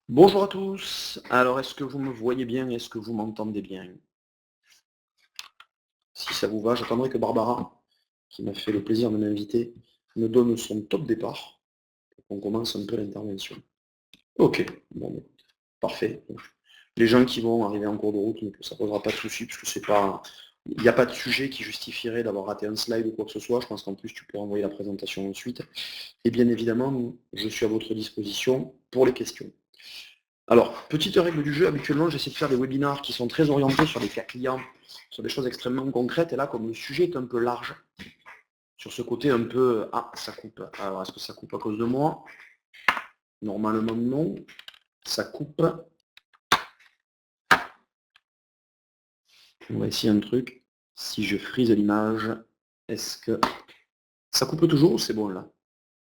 Bonjour à tous. Alors, est-ce que vous me voyez bien? Est-ce que vous m'entendez bien? Si ça vous va, j'attendrai que Barbara, qui m'a fait le plaisir de m'inviter, me donne son top départ pour qu'on commence un peu l'intervention. Ok, bon, bah, parfait. Donc, les gens qui vont arriver en cours de route, donc, ça ne posera pas de souci, parce que c'est pas. Il n'y a pas de sujet qui justifierait d'avoir raté un slide ou quoi que ce soit. Je pense qu'en plus, tu peux envoyer la présentation ensuite. Et bien évidemment, je suis à votre disposition pour les questions. Alors, petite règle du jeu, habituellement j'essaie de faire des webinars qui sont très orientés sur les cas clients, sur des choses extrêmement concrètes, et là comme le sujet est un peu large, sur ce côté un peu, ah ça coupe, alors est-ce que ça coupe à cause de moi? Normalement non, ça coupe. On va essayer un truc, si je freeze l'image, est-ce que ça coupe toujours ou c'est bon là?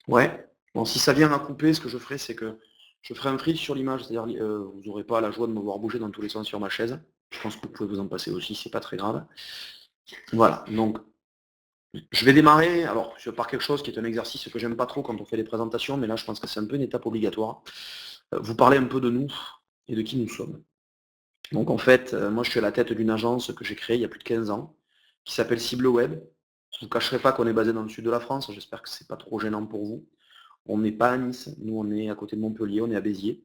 Ouais, bon si ça vient à couper, ce que je ferai c'est que je ferai un freeze sur l'image, c'est-à-dire vous n'aurez pas la joie de me voir bouger dans tous les sens sur ma chaise. Je pense que vous pouvez vous en passer aussi, c'est pas très grave. Voilà, donc je vais démarrer, alors par quelque chose qui est un exercice que j'aime pas trop quand on fait des présentations, mais là je pense que c'est un peu une étape obligatoire. Vous parlez un peu de nous et de qui nous sommes. Donc en fait, moi je suis à la tête d'une agence que j'ai créée il y a plus de 15 ans, qui s'appelle Cible Web. Je ne vous cacherai pas qu'on est basé dans le sud de la France, j'espère que c'est pas trop gênant pour vous. On n'est pas à Nice, nous on est à côté de Montpellier, on est à Béziers.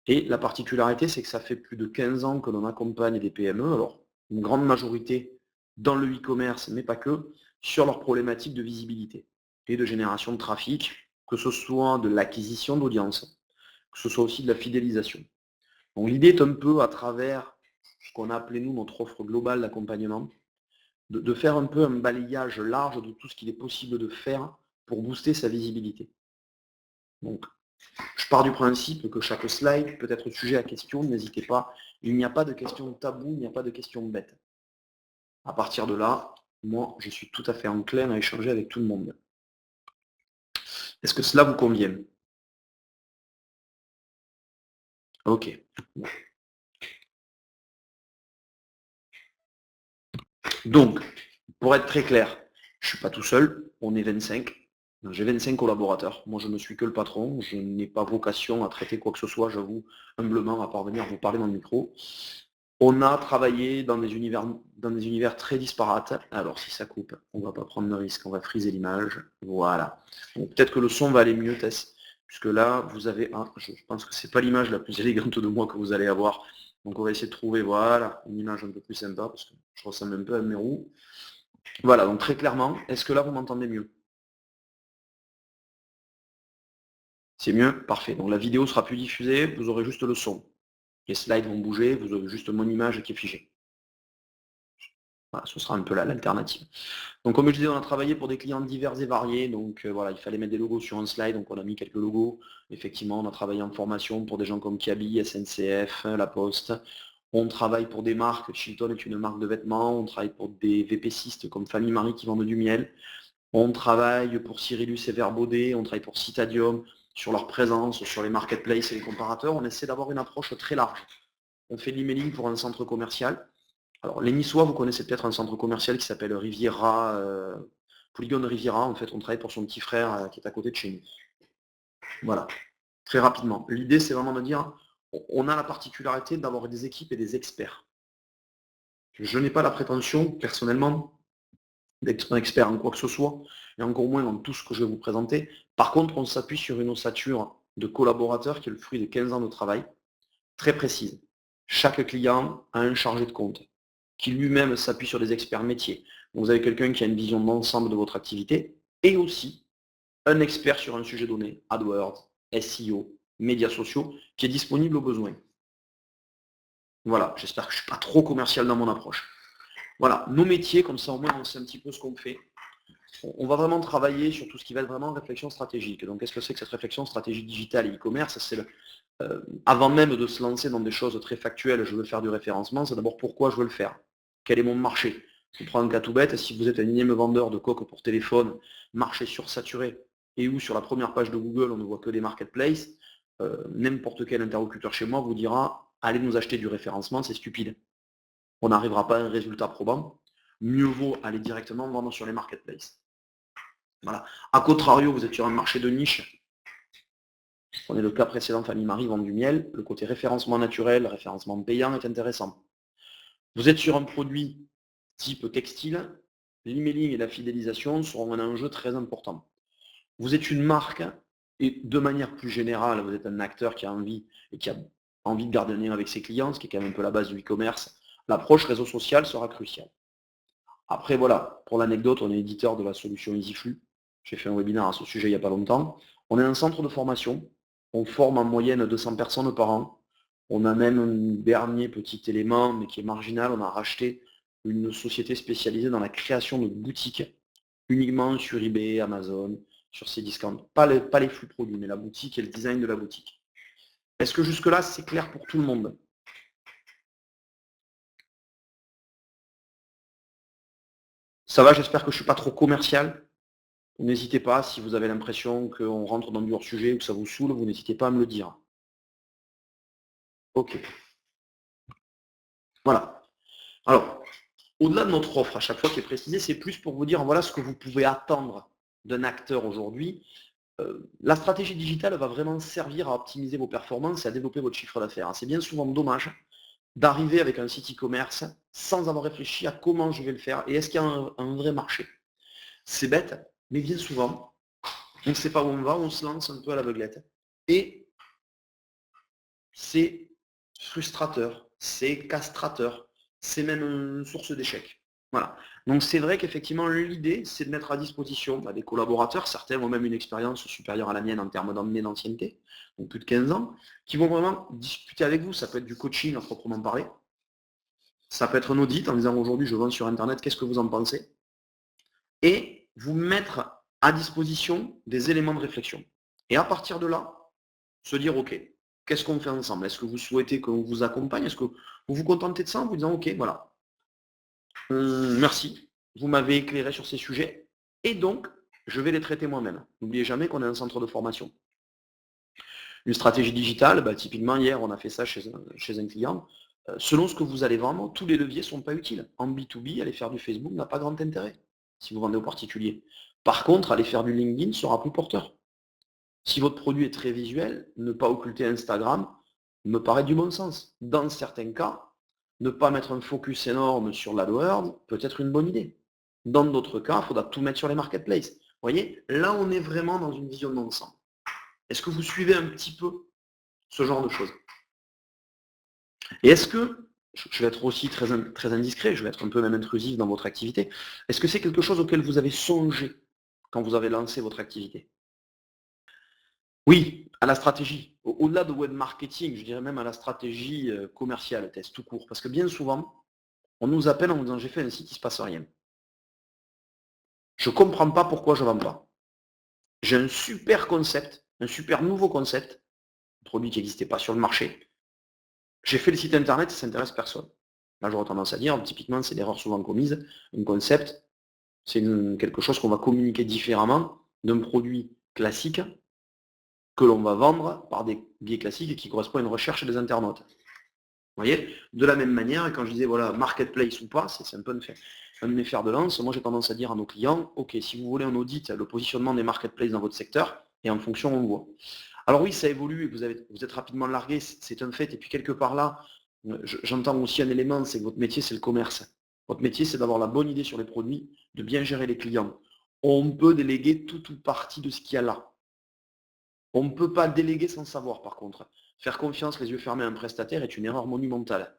Et la particularité, c'est que ça fait plus de 15 ans que l'on accompagne des PME, alors une grande majorité dans le e-commerce, mais pas que, sur leurs problématiques de visibilité et de génération de trafic, que ce soit de l'acquisition d'audience, que ce soit aussi de la fidélisation. Donc l'idée est un peu à travers ce qu'on a appelé nous notre offre globale d'accompagnement, de faire un peu un balayage large de tout ce qu'il est possible de faire pour booster sa visibilité. Donc, je pars du principe que chaque slide peut être sujet à question, n'hésitez pas. Il n'y a pas de questions tabou, il n'y a pas de questions bêtes. À partir de là, moi, je suis tout à fait enclin à échanger avec tout le monde. Est-ce que cela vous convient? Ok. Donc, pour être très clair, je ne suis pas tout seul, on est 25. J'ai 25 collaborateurs. Moi, je ne suis que le patron. Je n'ai pas vocation à traiter quoi que ce soit, j'avoue, humblement, à parvenir à vous parler dans le micro. On a travaillé dans des univers très disparates. Alors si ça coupe, on ne va pas prendre de risque, on va friser l'image. Voilà. Peut-être que le son va aller mieux, Tess, puisque là, vous avez je pense que c'est pas l'image la plus élégante de moi que vous allez avoir. Donc on va essayer de trouver, voilà, une image un peu plus sympa, parce que je ressemble un peu à Mérou. Voilà, donc très clairement, est-ce que là vous m'entendez mieux? C'est mieux? Parfait. Donc la vidéo sera plus diffusée, vous aurez juste le son. Les slides vont bouger, vous aurez juste mon image qui est figée. Voilà, ce sera un peu l'alternative. Donc comme je disais, on a travaillé pour des clients divers et variés, donc voilà, il fallait mettre des logos sur un slide, donc on a mis quelques logos. Effectivement, on a travaillé en formation pour des gens comme Kiabi, SNCF, La Poste. On travaille pour des marques, Chilton est une marque de vêtements, on travaille pour des VPCistes comme Famille Marie qui vendent du miel. On travaille pour Cyrillus et Verbaudet, on travaille pour Citadium, sur leur présence, sur les marketplaces et les comparateurs. On essaie d'avoir une approche très large. On fait de l'emailing pour un centre commercial. Alors, les Niçois, vous connaissez peut-être un centre commercial qui s'appelle Riviera, Polygone Riviera. En fait, on travaille pour son petit frère qui est à côté de chez nous. Voilà, très rapidement. L'idée, c'est vraiment de dire, on a la particularité d'avoir des équipes et des experts. Je n'ai pas la prétention, personnellement, d'être un expert en quoi que ce soit, et encore moins dans tout ce que je vais vous présenter. Par contre, on s'appuie sur une ossature de collaborateurs qui est le fruit de 15 ans de travail, très précise. Chaque client a un chargé de compte qui lui-même s'appuie sur des experts métiers. Donc, vous avez quelqu'un qui a une vision d'ensemble de votre activité et aussi un expert sur un sujet donné, AdWords, SEO, médias sociaux, qui est disponible au besoin. Voilà, j'espère que je ne suis pas trop commercial dans mon approche. Voilà, nos métiers, comme ça au moins on sait un petit peu ce qu'on fait. On va vraiment travailler sur tout ce qui va être vraiment réflexion stratégique. Donc qu'est-ce que c'est que cette réflexion stratégique digitale et e-commerce? C'est avant même de se lancer dans des choses très factuelles, je veux faire du référencement, c'est d'abord pourquoi je veux le faire. Quel est mon marché? Je prends un cas tout bête, si vous êtes un énième vendeur de coques pour téléphone, marché sursaturé, et où sur la première page de Google on ne voit que des marketplaces, n'importe quel interlocuteur chez moi vous dira allez nous acheter du référencement, c'est stupide. on n'arrivera pas à un résultat probant. Mieux vaut aller directement vendre sur les marketplaces. Voilà. A contrario, vous êtes sur un marché de niche. Prenez le cas précédent, Famille Marie vend du miel. Le côté référencement naturel, référencement payant est intéressant. Vous êtes sur un produit type textile, l'emailing et la fidélisation seront un enjeu très important. Vous êtes une marque et de manière plus générale, vous êtes un acteur qui a envie de garder un lien avec ses clients, ce qui est quand même un peu la base du e-commerce. L'approche réseau social sera cruciale. Après, voilà, pour l'anecdote, on est éditeur de la solution EasyFlux. J'ai fait un webinaire à ce sujet il n'y a pas longtemps. On est un centre de formation. On forme en moyenne 200 personnes par an. On a même un dernier petit élément, mais qui est marginal. On a racheté une société spécialisée dans la création de boutiques, uniquement sur eBay, Amazon, sur Cdiscount. Pas les flux produits, mais la boutique et le design de la boutique. Est-ce que jusque-là, c'est clair pour tout le monde? Ça va, j'espère que je ne suis pas trop commercial. N'hésitez pas, si vous avez l'impression qu'on rentre dans du hors-sujet ou que ça vous saoule, vous n'hésitez pas à me le dire. Ok. Voilà. Alors, au-delà de notre offre, à chaque fois qui est précisée, c'est plus pour vous dire, voilà ce que vous pouvez attendre d'un acteur aujourd'hui. La stratégie digitale va vraiment servir à optimiser vos performances et à développer votre chiffre d'affaires. C'est bien souvent dommage d'arriver avec un site e-commerce sans avoir réfléchi à comment je vais le faire et est-ce qu'il y a un vrai marché. C'est bête, mais bien souvent, on ne sait pas où on va, on se lance un peu à l'aveuglette. Et c'est frustrateur, c'est castrateur, c'est même une source d'échec. Voilà. Donc c'est vrai qu'effectivement, l'idée, c'est de mettre à disposition des collaborateurs, certains ont même une expérience supérieure à la mienne en termes d'années d'ancienneté, donc plus de 15 ans, qui vont vraiment discuter avec vous. Ça peut être du coaching à proprement parler, ça peut être un audit en disant aujourd'hui je vends sur Internet, qu'est-ce que vous en pensez? Et vous mettre à disposition des éléments de réflexion. Et à partir de là, se dire, ok, qu'est-ce qu'on fait ensemble? Est-ce que vous souhaitez qu'on vous accompagne? Est-ce que vous vous contentez de ça en vous disant, ok, voilà, merci, vous m'avez éclairé sur ces sujets, et donc, je vais les traiter moi-même. N'oubliez jamais qu'on est un centre de formation. Une stratégie digitale, typiquement hier, on a fait ça chez un client. Selon ce que vous allez vendre, tous les leviers ne sont pas utiles. En B2B, aller faire du Facebook n'a pas grand intérêt, si vous vendez aux particuliers. Par contre, aller faire du LinkedIn sera plus porteur. Si votre produit est très visuel, ne pas occulter Instagram me paraît du bon sens. Dans certains cas, ne pas mettre un focus énorme sur l'AdWords peut être une bonne idée. Dans d'autres cas, il faudra tout mettre sur les marketplaces. Vous voyez, là on est vraiment dans une vision d'ensemble. Est-ce que vous suivez un petit peu ce genre de choses? Et est-ce que, je vais être aussi très indiscret, je vais être un peu même intrusif dans votre activité, est-ce que c'est quelque chose auquel vous avez songé quand vous avez lancé votre activité? Oui, à la stratégie. Au-delà de web marketing, je dirais même à la stratégie commerciale, test tout court. Parce que bien souvent, on nous appelle en nous disant j'ai fait un site, il ne se passe rien. Je ne comprends pas pourquoi je ne vends pas. J'ai un super concept, un super nouveau concept, un produit qui n'existait pas sur le marché. J'ai fait le site internet, ça n'intéresse personne. Là, j'aurais tendance à dire, typiquement, c'est l'erreur souvent commise. Un concept, c'est quelque chose qu'on va communiquer différemment d'un produit classique que l'on va vendre par des biais classiques et qui correspond à une recherche des internautes. Vous voyez? De la même manière, et quand je disais voilà, marketplace ou pas, c'est un peu un de mes fers de lance. Moi, j'ai tendance à dire à nos clients, ok, si vous voulez, on audite le positionnement des marketplaces dans votre secteur, et en fonction, on voit. Alors oui, ça évolue, vous êtes rapidement largué, c'est un fait, et puis quelque part là, j'entends aussi un élément, c'est que votre métier, c'est le commerce. Votre métier, c'est d'avoir la bonne idée sur les produits, de bien gérer les clients. On peut déléguer tout ou partie de ce qu'il y a là. On ne peut pas déléguer sans savoir, par contre. Faire confiance les yeux fermés à un prestataire est une erreur monumentale.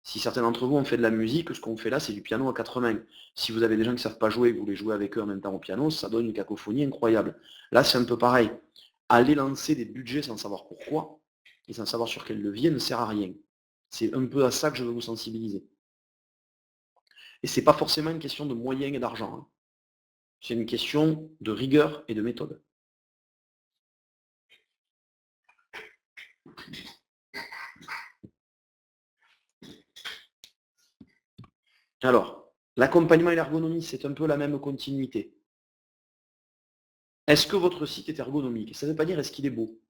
Si certains d'entre vous ont fait de la musique, ce qu'on fait là, c'est du piano à 4 mains. Si vous avez des gens qui ne savent pas jouer et que vous voulez jouer avec eux en même temps au piano, ça donne une cacophonie incroyable. Là, c'est un peu pareil. Aller lancer des budgets sans savoir pourquoi et sans savoir sur quel levier ne sert à rien. C'est un peu à ça que je veux vous sensibiliser. Et ce n'est pas forcément une question de moyens et d'argent. Hein. C'est une question de rigueur et de méthode. Alors, l'accompagnement et l'ergonomie, c'est un peu la même continuité. Est-ce que votre site est ergonomique? Ça ne veut pas dire est-ce qu'il est beau.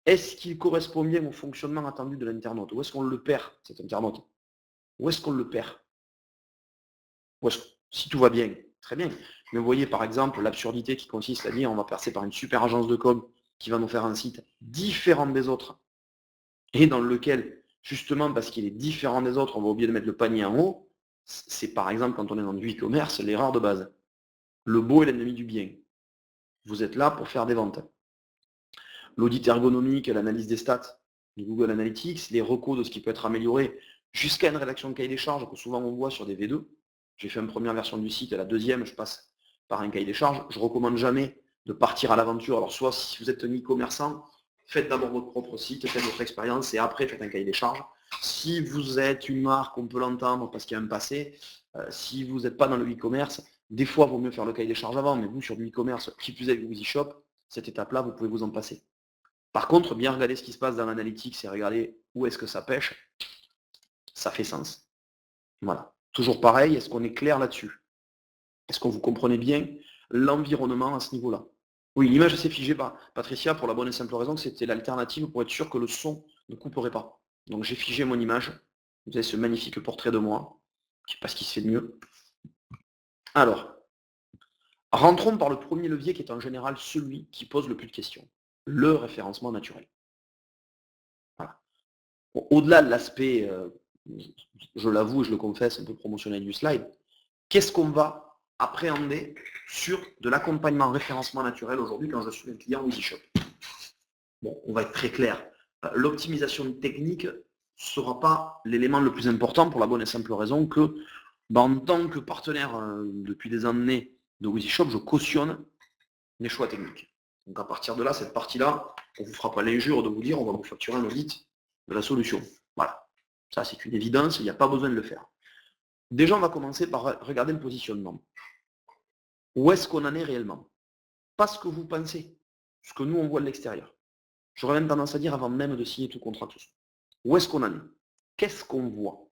Est-ce qu'il correspond bien au fonctionnement attendu de l'internaute? Ou est-ce qu'on le perd, cet internaute? Où est-ce qu'on le perd? Si tout va bien, très bien. Mais vous voyez par exemple l'absurdité qui consiste à dire on va passer par une super agence de com qui va nous faire un site différent des autres et dans lequel, justement parce qu'il est différent des autres, on va oublier de mettre le panier en haut. C'est par exemple quand on est dans du e-commerce, l'erreur de base. Le beau est l'ennemi du bien. Vous êtes là pour faire des ventes. L'audit ergonomique, l'analyse des stats de Google Analytics, les recos de ce qui peut être amélioré, jusqu'à une rédaction de cahier des charges que souvent on voit sur des V2. J'ai fait une première version du site et la deuxième, je passe par un cahier des charges. Je ne recommande jamais de partir à l'aventure. Alors soit si vous êtes un e-commerçant, faites d'abord votre propre site, faites votre expérience et après faites un cahier des charges. Si vous êtes une marque, on peut l'entendre parce qu'il y a un passé. Si vous n'êtes pas dans le e-commerce, des fois, il vaut mieux faire le cahier des charges avant, mais vous, sur du e-commerce, qui plus est avec EasyShop, cette étape-là, vous pouvez vous en passer. Par contre, bien regarder ce qui se passe dans l'analytics et regarder où est-ce que ça pêche, ça fait sens. Voilà. Toujours pareil, est-ce qu'on est clair là-dessus? Est-ce que vous comprenez bien l'environnement à ce niveau-là? Oui, l'image s'est figée par Patricia pour la bonne et simple raison que c'était l'alternative pour être sûr que le son ne couperait pas. Donc j'ai figé mon image. Vous avez ce magnifique portrait de moi. Je ne sais pas ce qui se fait de mieux. Alors, rentrons par le premier levier qui est en général celui qui pose le plus de questions. Le référencement naturel. Voilà. Au-delà de l'aspect, je l'avoue et je le confesse, un peu promotionnel du slide, qu'est-ce qu'on va appréhender sur de l'accompagnement référencement naturel aujourd'hui quand je suis un client EasyShop? Bon, on va être très clair. L'optimisation technique ne sera pas l'élément le plus important pour la bonne et simple raison que, en tant que partenaire depuis des années de EasyShop, je cautionne les choix techniques. Donc à partir de là, cette partie-là, on ne vous fera pas l'injure de vous dire on va vous facturer un audit de la solution. Voilà. Ça, c'est une évidence, il n'y a pas besoin de le faire. Déjà, on va commencer par regarder le positionnement. Où est-ce qu'on en est réellement? Pas ce que vous pensez, ce que nous, on voit de l'extérieur. J'aurais même tendance à dire avant même de signer tout contrat. Où est-ce qu'on en est? Qu'est-ce qu'on voit?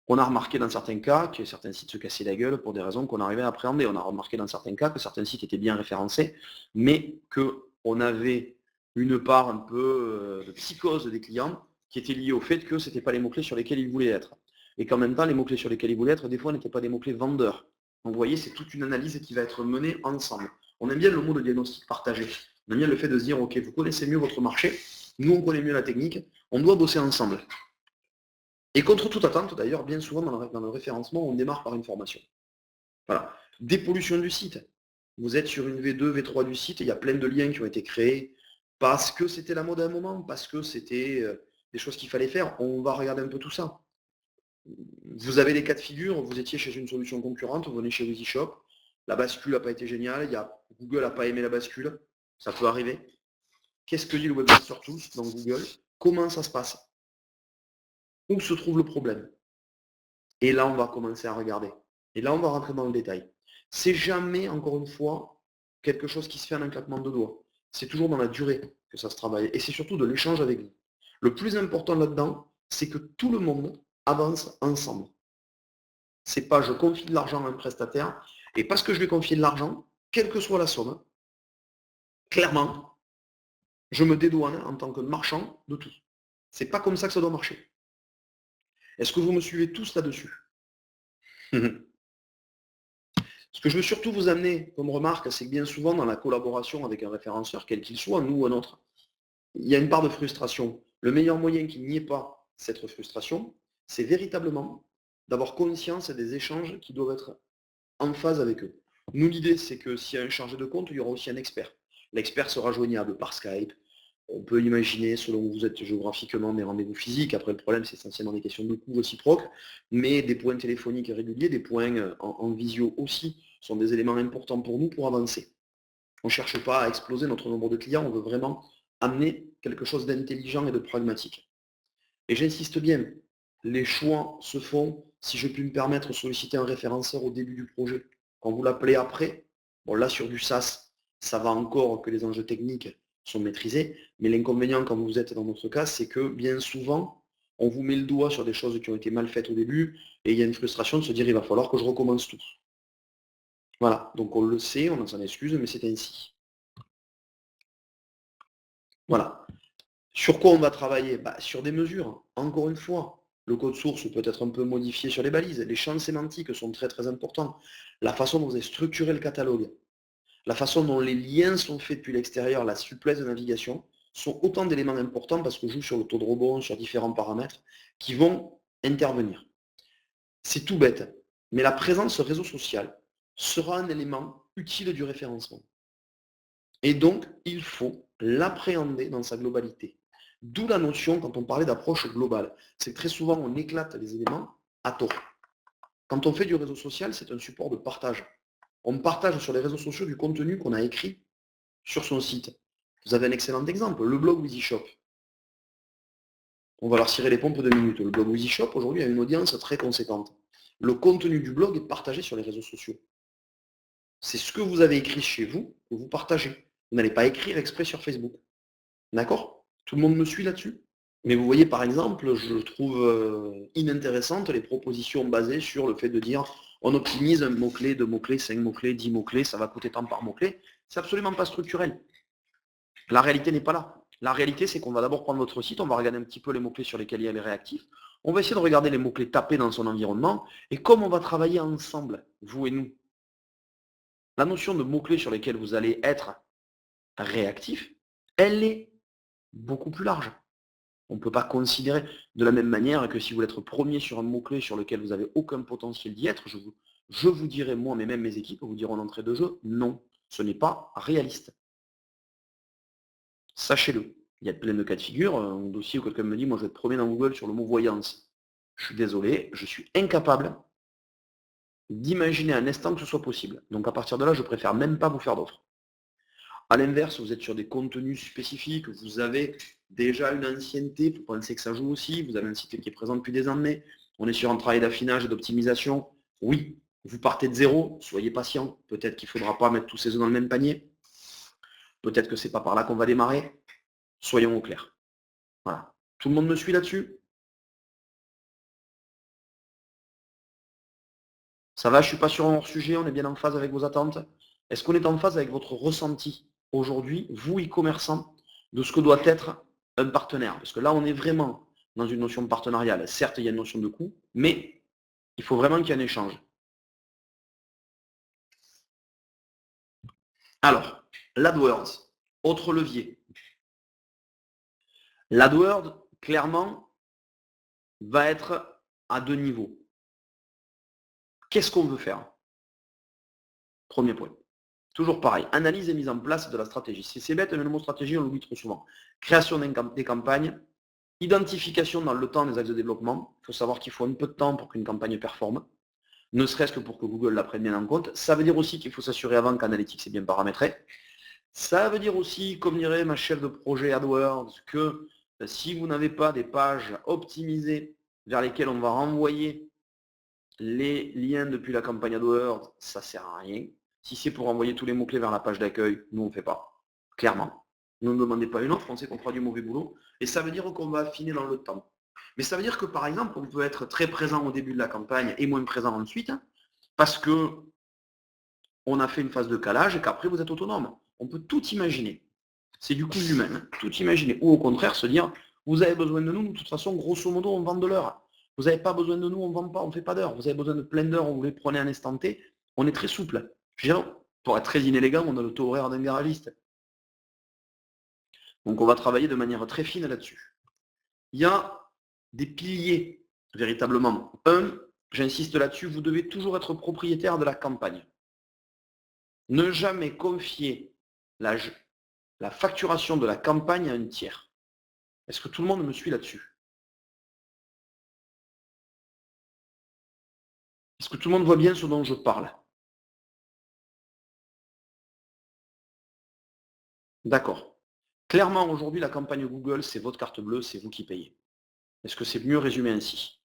On a remarqué dans certains cas que certains sites se cassaient la gueule pour des raisons qu'on arrivait à appréhender. On a remarqué dans certains cas que certains sites étaient bien référencés, mais qu'on avait une part un peu de psychose des clients qui était liée au fait que ce n'étaient pas les mots-clés sur lesquels ils voulaient être. Et qu'en même temps, les mots-clés sur lesquels ils voulaient être, des fois, n'étaient pas des mots-clés vendeurs. Donc vous voyez, c'est toute une analyse qui va être menée ensemble. On aime bien le mot de diagnostic partagé. On aime bien le fait de se dire, ok, vous connaissez mieux votre marché, nous on connaît mieux la technique, on doit bosser ensemble. Et contre toute attente, d'ailleurs, bien souvent dans le référencement, on démarre par une formation. Voilà. Dépollution du site. Vous êtes sur une V2, V3 du site, et il y a plein de liens qui ont été créés parce que c'était la mode à un moment, parce que c'était des choses qu'il fallait faire. On va regarder un peu tout ça. Vous avez les cas de figure, vous étiez chez une solution concurrente, vous venez chez EasyShop, la bascule n'a pas été géniale, Google n'a pas aimé la bascule, ça peut arriver. Qu'est-ce que dit le Web Master Tools dans Google? Comment ça se passe? Où se trouve le problème? Et là, on va commencer à regarder. Et là, on va rentrer dans le détail. C'est jamais, encore une fois, quelque chose qui se fait en un claquement de doigts. C'est toujours dans la durée que ça se travaille. Et c'est surtout de l'échange avec vous. Le plus important là-dedans, c'est que tout le monde avance ensemble. C'est pas je confie de l'argent à un prestataire, et parce que je lui ai confié de l'argent, quelle que soit la somme, clairement, je me dédouane en tant que marchand de tout. C'est pas comme ça que ça doit marcher. Est-ce que vous me suivez tous là-dessus? Ce que je veux surtout vous amener comme remarque, c'est que bien souvent dans la collaboration avec un référenceur, quel qu'il soit, nous ou un autre, il y a une part de frustration. Le meilleur moyen qu'il n'y ait pas cette frustration, c'est véritablement d'avoir conscience des échanges qui doivent être en phase avec eux. Nous, l'idée, c'est que s'il y a un chargé de compte, il y aura aussi un expert. L'expert sera joignable par Skype. On peut imaginer, selon où vous êtes géographiquement, des rendez-vous physiques. Après, le problème, c'est essentiellement des questions de coût réciproques, mais des points téléphoniques réguliers, des points en visio aussi, sont des éléments importants pour nous pour avancer. On ne cherche pas à exploser notre nombre de clients, on veut vraiment amener quelque chose d'intelligent et de pragmatique. Et j'insiste bien, les choix se font, si je puis me permettre, solliciter un référenceur au début du projet. Quand vous l'appelez après, bon là sur du SaaS, ça va encore que les enjeux techniques sont maîtrisés, mais l'inconvénient quand vous êtes dans notre cas, c'est que bien souvent, on vous met le doigt sur des choses qui ont été mal faites au début, et il y a une frustration de se dire il va falloir que je recommence tout. Voilà, donc on le sait, on s'en excuse, mais c'est ainsi. Voilà. Sur quoi on va travailler? Sur des mesures, encore une fois. Le code source peut être un peu modifié sur les balises. Les champs sémantiques sont très très importants. La façon dont vous avez structuré le catalogue, la façon dont les liens sont faits depuis l'extérieur, la souplesse de navigation, sont autant d'éléments importants parce que je joue sur le taux de rebond, sur différents paramètres qui vont intervenir. C'est tout bête, mais la présence réseau social sera un élément utile du référencement. Et donc, il faut l'appréhender dans sa globalité. D'où la notion, quand on parlait d'approche globale, c'est que très souvent, on éclate les éléments à tort. Quand on fait du réseau social, c'est un support de partage. On partage sur les réseaux sociaux du contenu qu'on a écrit sur son site. Vous avez un excellent exemple, le blog WeezyShop. On va leur cirer les pompes 2 minutes. Le blog WeezyShop, aujourd'hui, a une audience très conséquente. Le contenu du blog est partagé sur les réseaux sociaux. C'est ce que vous avez écrit chez vous que vous partagez. Vous n'allez pas écrire exprès sur Facebook. D'accord? Tout le monde me suit là-dessus? Mais vous voyez, par exemple, je trouve inintéressantes les propositions basées sur le fait de dire on optimise un mot-clé, 2 mots-clés, 5 mots-clés, 10 mots-clés, ça va coûter tant par mot-clé. C'est absolument pas structurel. La réalité n'est pas là. La réalité, c'est qu'on va d'abord prendre votre site, on va regarder un petit peu les mots-clés sur lesquels il est réactif, on va essayer de regarder les mots-clés tapés dans son environnement, et comme on va travailler ensemble, vous et nous, la notion de mots-clés sur lesquels vous allez être réactif, elle est beaucoup plus large. On ne peut pas considérer de la même manière que si vous voulez être premier sur un mot-clé sur lequel vous n'avez aucun potentiel d'y être, je vous dirai, moi, mais même mes équipes vous diront en entrée de jeu, non, ce n'est pas réaliste. Sachez-le. Il y a plein de cas de figure. Un dossier où quelqu'un me dit, moi je vais être premier dans Google sur le mot voyance. Je suis désolé, je suis incapable d'imaginer un instant que ce soit possible. Donc à partir de là, je préfère même pas vous faire d'offre. A l'inverse, vous êtes sur des contenus spécifiques, vous avez déjà une ancienneté, vous pensez que ça joue aussi, vous avez un site qui est présent depuis des années, on est sur un travail d'affinage et d'optimisation. Oui, vous partez de zéro, soyez patient. Peut-être qu'il ne faudra pas mettre tous ses œufs dans le même panier. Peut-être que ce n'est pas par là qu'on va démarrer. Soyons au clair. Voilà. Tout le monde me suit là-dessus? Ça va, je ne suis pas sur un hors-sujet, on est bien en phase avec vos attentes. Est-ce qu'on est en phase avec votre ressenti aujourd'hui, vous, e-commerçant, de ce que doit être un partenaire? Parce que là, on est vraiment dans une notion partenariale. Certes, il y a une notion de coût, mais il faut vraiment qu'il y ait un échange. Alors, l'AdWords, autre levier. L'AdWords, clairement, va être à 2 niveaux. Qu'est-ce qu'on veut faire? Premier point. Toujours pareil, analyse et mise en place de la stratégie. C'est bête, mais le mot stratégie, on l'oublie trop souvent. Création des campagnes, identification dans le temps des axes de développement. Il faut savoir qu'il faut un peu de temps pour qu'une campagne performe, ne serait-ce que pour que Google la prenne bien en compte. Ça veut dire aussi qu'il faut s'assurer avant qu'Analytics est bien paramétré. Ça veut dire aussi, comme dirait ma chef de projet AdWords, que si vous n'avez pas des pages optimisées vers lesquelles on va renvoyer les liens depuis la campagne AdWords, ça ne sert à rien. Si c'est pour envoyer tous les mots-clés vers la page d'accueil, nous on ne fait pas. Clairement. Ne nous demandez pas une offre, on sait qu'on fera du mauvais boulot. Et ça veut dire qu'on va affiner dans le temps. Mais ça veut dire que par exemple, on peut être très présent au début de la campagne et moins présent ensuite, parce que on a fait une phase de calage et qu'après vous êtes autonome. On peut tout imaginer. C'est du coup humain, hein, tout imaginer. Ou au contraire, se dire, vous avez besoin de nous, de toute façon, grosso modo, on vend de l'heure. Vous n'avez pas besoin de nous, on ne vend pas, on ne fait pas d'heure. Vous avez besoin de plein d'heures, vous les prenez un instant T, on est très souple. Je veux dire, pour être très inélégant, on a le taux horaire d'un garagiste. Donc on va travailler de manière très fine là-dessus. Il y a des piliers, véritablement. Un, j'insiste là-dessus, vous devez toujours être propriétaire de la campagne. Ne jamais confier la facturation de la campagne à un tiers. Est-ce que tout le monde me suit là-dessus? Est-ce que tout le monde voit bien ce dont je parle? D'accord. Clairement, aujourd'hui, la campagne Google, c'est votre carte bleue, c'est vous qui payez. Est-ce que c'est mieux résumé ainsi?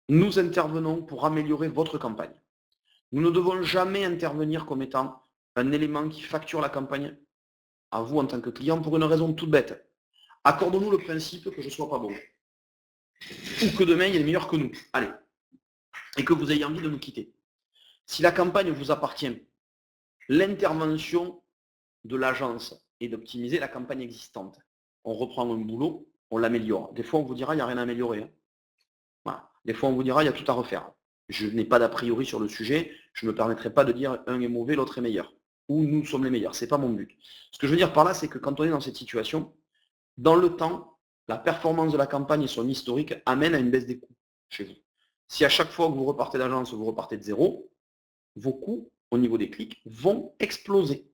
Nous intervenons pour améliorer votre campagne. Nous ne devons jamais intervenir comme étant un élément qui facture la campagne à vous en tant que client pour une raison toute bête. Accordons-nous le principe que je ne sois pas bon. Ou que demain, il est meilleur que nous. Allez. Et que vous ayez envie de nous quitter. Si la campagne vous appartient, l'intervention de l'agence est d'optimiser la campagne existante. On reprend un boulot on l'améliore. Des fois, on vous dira, il n'y a rien à améliorer. Hein. Voilà. Des fois, on vous dira, il y a tout à refaire. Je n'ai pas d'a priori sur le sujet, je ne me permettrai pas de dire un est mauvais, l'autre est meilleur. Ou nous sommes les meilleurs, ce n'est pas mon but. Ce que je veux dire par là, c'est que quand on est dans cette situation, dans le temps, la performance de la campagne et son historique amènent à une baisse des coûts chez vous. Si à chaque fois que vous repartez d'agence, vous repartez de zéro, vos coûts au niveau des clics vont exploser.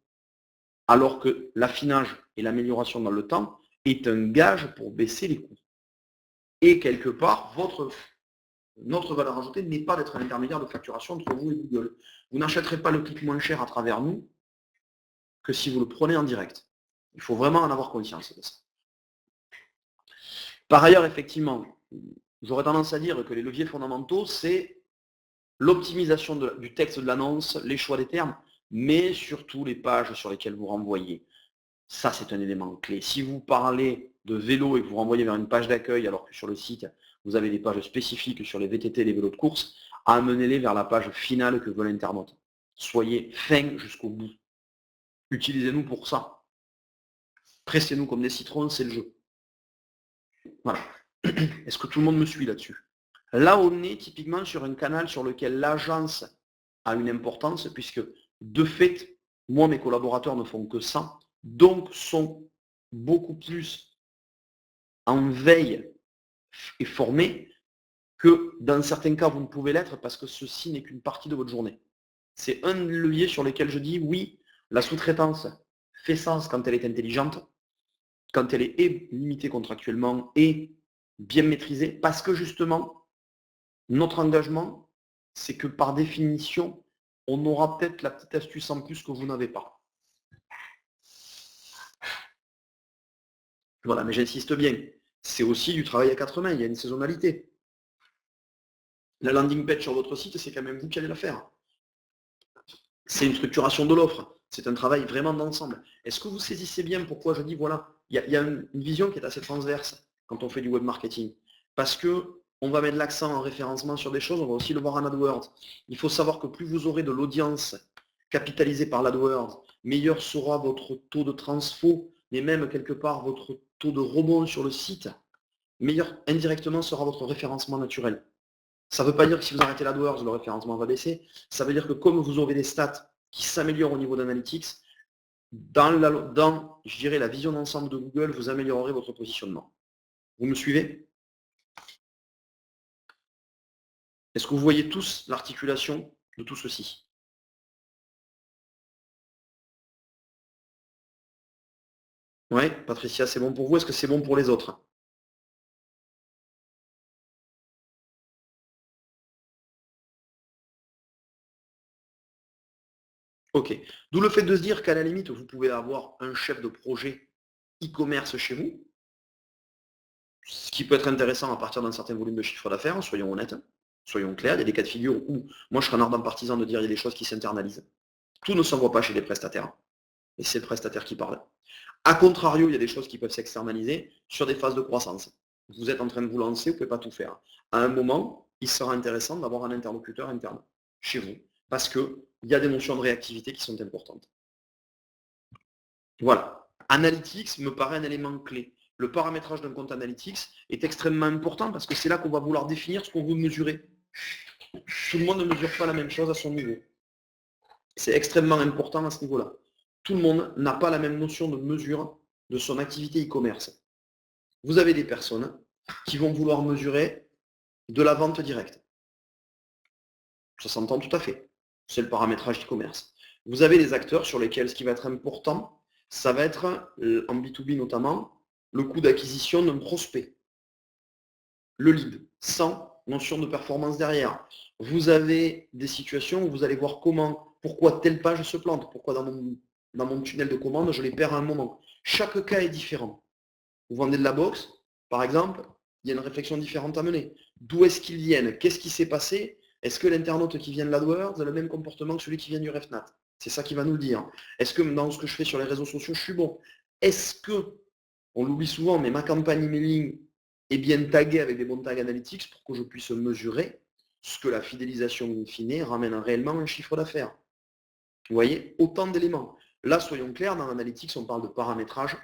Alors que l'affinage et l'amélioration dans le temps est un gage pour baisser les coûts. Et quelque part, notre valeur ajoutée n'est pas d'être un intermédiaire de facturation entre vous et Google. Vous n'achèterez pas le clic moins cher à travers nous que si vous le prenez en direct. Il faut vraiment en avoir conscience de ça. Par ailleurs, effectivement, j'aurais tendance à dire que les leviers fondamentaux, c'est l'optimisation du texte de l'annonce, les choix des termes, mais surtout les pages sur lesquelles vous renvoyez. Ça, c'est un élément clé. Si vous parlez de vélo et que vous renvoyez vers une page d'accueil alors que sur le site, vous avez des pages spécifiques sur les VTT et les vélos de course, amenez-les vers la page finale que veut l'internaute. Soyez fin jusqu'au bout. Utilisez-nous pour ça. Pressez-nous comme des citrons, c'est le jeu. Voilà. Est-ce que tout le monde me suit là-dessus? Là, on est typiquement sur un canal sur lequel l'agence a une importance, puisque de fait, moi, mes collaborateurs ne font que ça, donc sont beaucoup plus en veille et formés que dans certains cas, vous ne pouvez l'être parce que ceci n'est qu'une partie de votre journée. C'est un levier sur lequel je dis, oui, la sous-traitance fait sens quand elle est intelligente, quand elle est limitée contractuellement et bien maîtrisée, parce que justement, notre engagement, c'est que par définition, on aura peut-être la petite astuce en plus que vous n'avez pas. Voilà, mais j'insiste bien, c'est aussi du travail à 4 mains, il y a une saisonnalité. La landing page sur votre site, c'est quand même vous qui allez la faire. C'est une structuration de l'offre, c'est un travail vraiment d'ensemble. Est-ce que vous saisissez bien pourquoi je dis, voilà, il y a une vision qui est assez transverse quand on fait du web marketing? Parce que on va mettre l'accent en référencement sur des choses, on va aussi le voir en AdWords. Il faut savoir que plus vous aurez de l'audience capitalisée par l'AdWords, meilleur sera votre taux de transfo, mais même quelque part votre taux de rebond sur le site, meilleur indirectement sera votre référencement naturel. Ça ne veut pas dire que si vous arrêtez l'AdWords, le référencement va baisser. Ça veut dire que comme vous aurez des stats qui s'améliorent au niveau d'analytics, dans je dirais, la vision d'ensemble de Google, vous améliorerez votre positionnement. Vous me suivez? Est-ce que vous voyez tous l'articulation de tout ceci? Oui, Patricia, c'est bon pour vous? Est-ce que c'est bon pour les autres? Ok. D'où le fait de se dire qu'à la limite, vous pouvez avoir un chef de projet e-commerce chez vous, ce qui peut être intéressant à partir d'un certain volume de chiffre d'affaires, soyons honnêtes, soyons clairs. Il y a des cas de figure où, moi je serais un ardent partisan de dire qu'il y a des choses qui s'internalisent. Tout ne s'envoie pas chez les prestataires. Et c'est le prestataire qui parle. A contrario, il y a des choses qui peuvent s'externaliser sur des phases de croissance. Vous êtes en train de vous lancer, vous ne pouvez pas tout faire. À un moment, il sera intéressant d'avoir un interlocuteur interne chez vous, parce qu'il y a des notions de réactivité qui sont importantes. Voilà. Analytics me paraît un élément clé. Le paramétrage d'un compte Analytics est extrêmement important parce que c'est là qu'on va vouloir définir ce qu'on veut mesurer. Tout le monde ne mesure pas la même chose à son niveau. C'est extrêmement important à ce niveau-là. Tout le monde n'a pas la même notion de mesure de son activité e-commerce. Vous avez des personnes qui vont vouloir mesurer de la vente directe. Ça s'entend tout à fait. C'est le paramétrage e-commerce. Vous avez des acteurs sur lesquels ce qui va être important, ça va être, en B2B notamment, le coût d'acquisition d'un prospect. Le lead, sans notion de performance derrière. Vous avez des situations où vous allez voir pourquoi telle page se plante, pourquoi dans mon tunnel de commande, je les perds à un moment. Chaque cas est différent. Vous vendez de la box, par exemple, il y a une réflexion différente à mener. D'où est-ce qu'ils viennent? Qu'est-ce qui s'est passé? Est-ce que l'internaute qui vient de l'AdWords a le même comportement que celui qui vient du RefNat? C'est ça qui va nous le dire. Est-ce que dans ce que je fais sur les réseaux sociaux, je suis bon? Est-ce que, on l'oublie souvent, mais ma campagne emailing est bien taguée avec des bons tags analytics pour que je puisse mesurer ce que la fidélisation in fine ramène réellement un chiffre d'affaires? Vous voyez, autant d'éléments. Là, soyons clairs, dans l'analytics, on parle de paramétrage.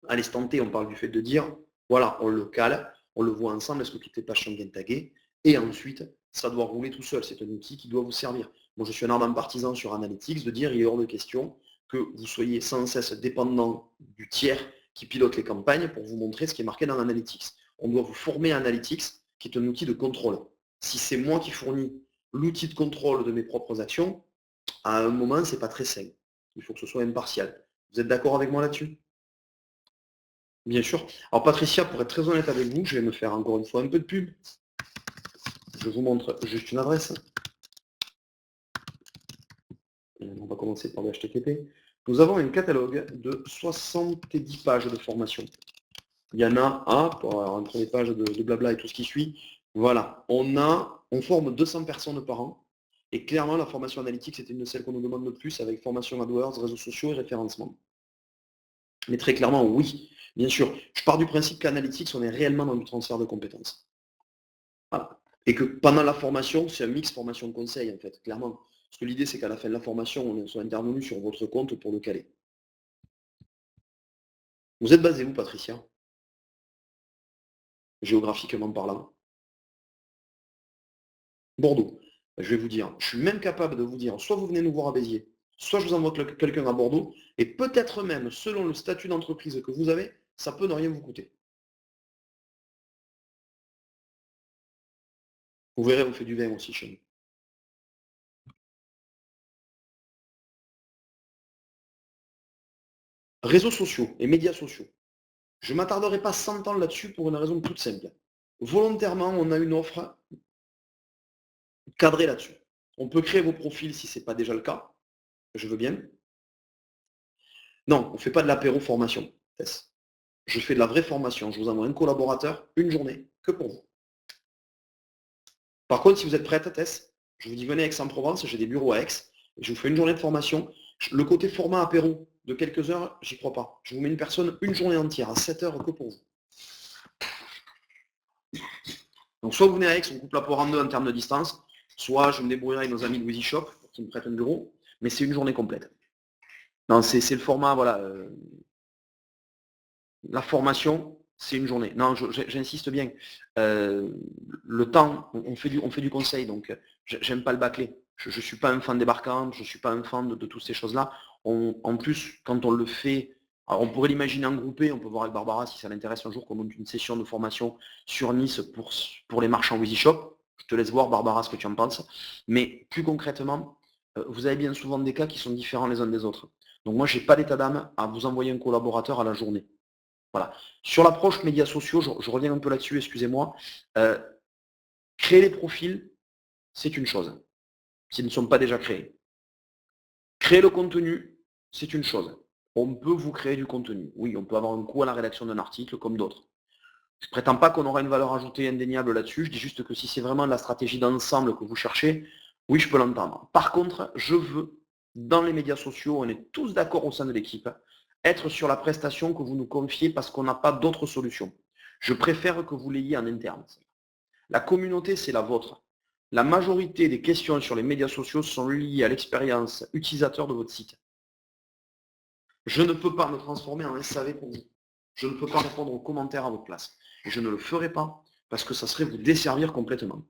À l'instant T, on parle du fait de dire Voilà, on le cale, on le voit ensemble, est-ce que toutes les pages sont bien taguées, et ensuite, ça doit rouler tout seul. C'est un outil qui doit vous servir. Moi, je suis un ardent partisan sur Analytics de dire il est hors de question que vous soyez sans cesse dépendant du tiers qui pilote les campagnes pour vous montrer ce qui est marqué dans Analytics. On doit vous former à Analytics, qui est un outil de contrôle. Si c'est moi qui fournis l'outil de contrôle de mes propres actions, à un moment, ce n'est pas très sain. Il faut que ce soit impartial. Vous êtes d'accord avec moi là-dessus? Bien sûr. Alors Patricia, pour être très honnête avec vous, je vais me faire encore une fois un peu de pub. Je vous montre juste une adresse. On va commencer par le HTTP. Nous avons un catalogue de 70 pages de formation. Il y en a entre les pages de blabla et tout ce qui suit. Voilà, on forme 200 personnes par an. Et clairement, la formation analytique, c'est une de celles qu'on nous demande le plus avec formation AdWords, réseaux sociaux et référencement. Mais très clairement, oui, bien sûr. Je pars du principe qu'analytics, on est réellement dans du transfert de compétences. Voilà. Et que pendant la formation, c'est un mix formation-conseil, en fait, clairement. Parce que l'idée, c'est qu'à la fin de la formation, on soit intervenu sur votre compte pour le caler. Vous êtes basé où, Patricia? Géographiquement parlant? Bordeaux. Je vais vous dire, je suis même capable de vous dire, soit vous venez nous voir à Béziers, soit je vous envoie quelqu'un à Bordeaux, et peut-être même, selon le statut d'entreprise que vous avez, ça peut ne rien vous coûter. Vous verrez, on fait du vin aussi chez nous. Réseaux sociaux et médias sociaux. Je ne m'attarderai pas 100 ans là-dessus pour une raison toute simple. Volontairement, on a une offre cadrée là-dessus. On peut créer vos profils si ce n'est pas déjà le cas. Je veux bien. Non, on ne fait pas de l'apéro formation, Tess. Je fais de la vraie formation. Je vous envoie un collaborateur, une journée, que pour vous. Par contre, si vous êtes prête, Tess, je vous dis venez à Aix-en-Provence, j'ai des bureaux à Aix, je vous fais une journée de formation. Le côté format apéro de quelques heures, j'y crois pas. Je vous mets une personne une journée entière, à 7 heures que pour vous. Donc soit vous venez à Aix, on coupe la poire en deux en termes de distance, soit je me débrouillerai avec nos amis de Wheezy Shop pour qu'ils me prêtent un bureau, mais c'est une journée complète. Non, c'est le format, voilà. La formation, c'est une journée. Non, j'insiste bien. Le temps, on fait du conseil, donc j'aime pas le bâcler. Je ne suis pas un fan débarquant, je ne suis pas un fan de toutes ces choses-là. En plus, quand on le fait, alors on pourrait l'imaginer en groupé, on peut voir avec Barbara si ça l'intéresse un jour qu'on monte une session de formation sur Nice pour les marchands Wheezy Shop. Je te laisse voir, Barbara, ce que tu en penses. Mais plus concrètement, vous avez bien souvent des cas qui sont différents les uns des autres. Donc moi, je n'ai pas d'état d'âme à vous envoyer un collaborateur à la journée. Voilà. Sur l'approche médias sociaux, je reviens un peu là-dessus, excusez-moi. Créer les profils, c'est une chose, s'ils ne sont pas déjà créés. Créer le contenu, c'est une chose. On peut vous créer du contenu. Oui, on peut avoir un coût à la rédaction d'un article comme d'autres. Je ne prétends pas qu'on aura une valeur ajoutée indéniable là-dessus, je dis juste que si c'est vraiment la stratégie d'ensemble que vous cherchez, oui, je peux l'entendre. Par contre, je veux, dans les médias sociaux, on est tous d'accord au sein de l'équipe, être sur la prestation que vous nous confiez parce qu'on n'a pas d'autre solution. Je préfère que vous l'ayez en interne. La communauté, c'est la vôtre. La majorité des questions sur les médias sociaux sont liées à l'expérience utilisateur de votre site. Je ne peux pas me transformer en SAV pour vous. Je ne peux pas répondre aux commentaires à votre place. Et je ne le ferai pas parce que ça serait vous desservir complètement.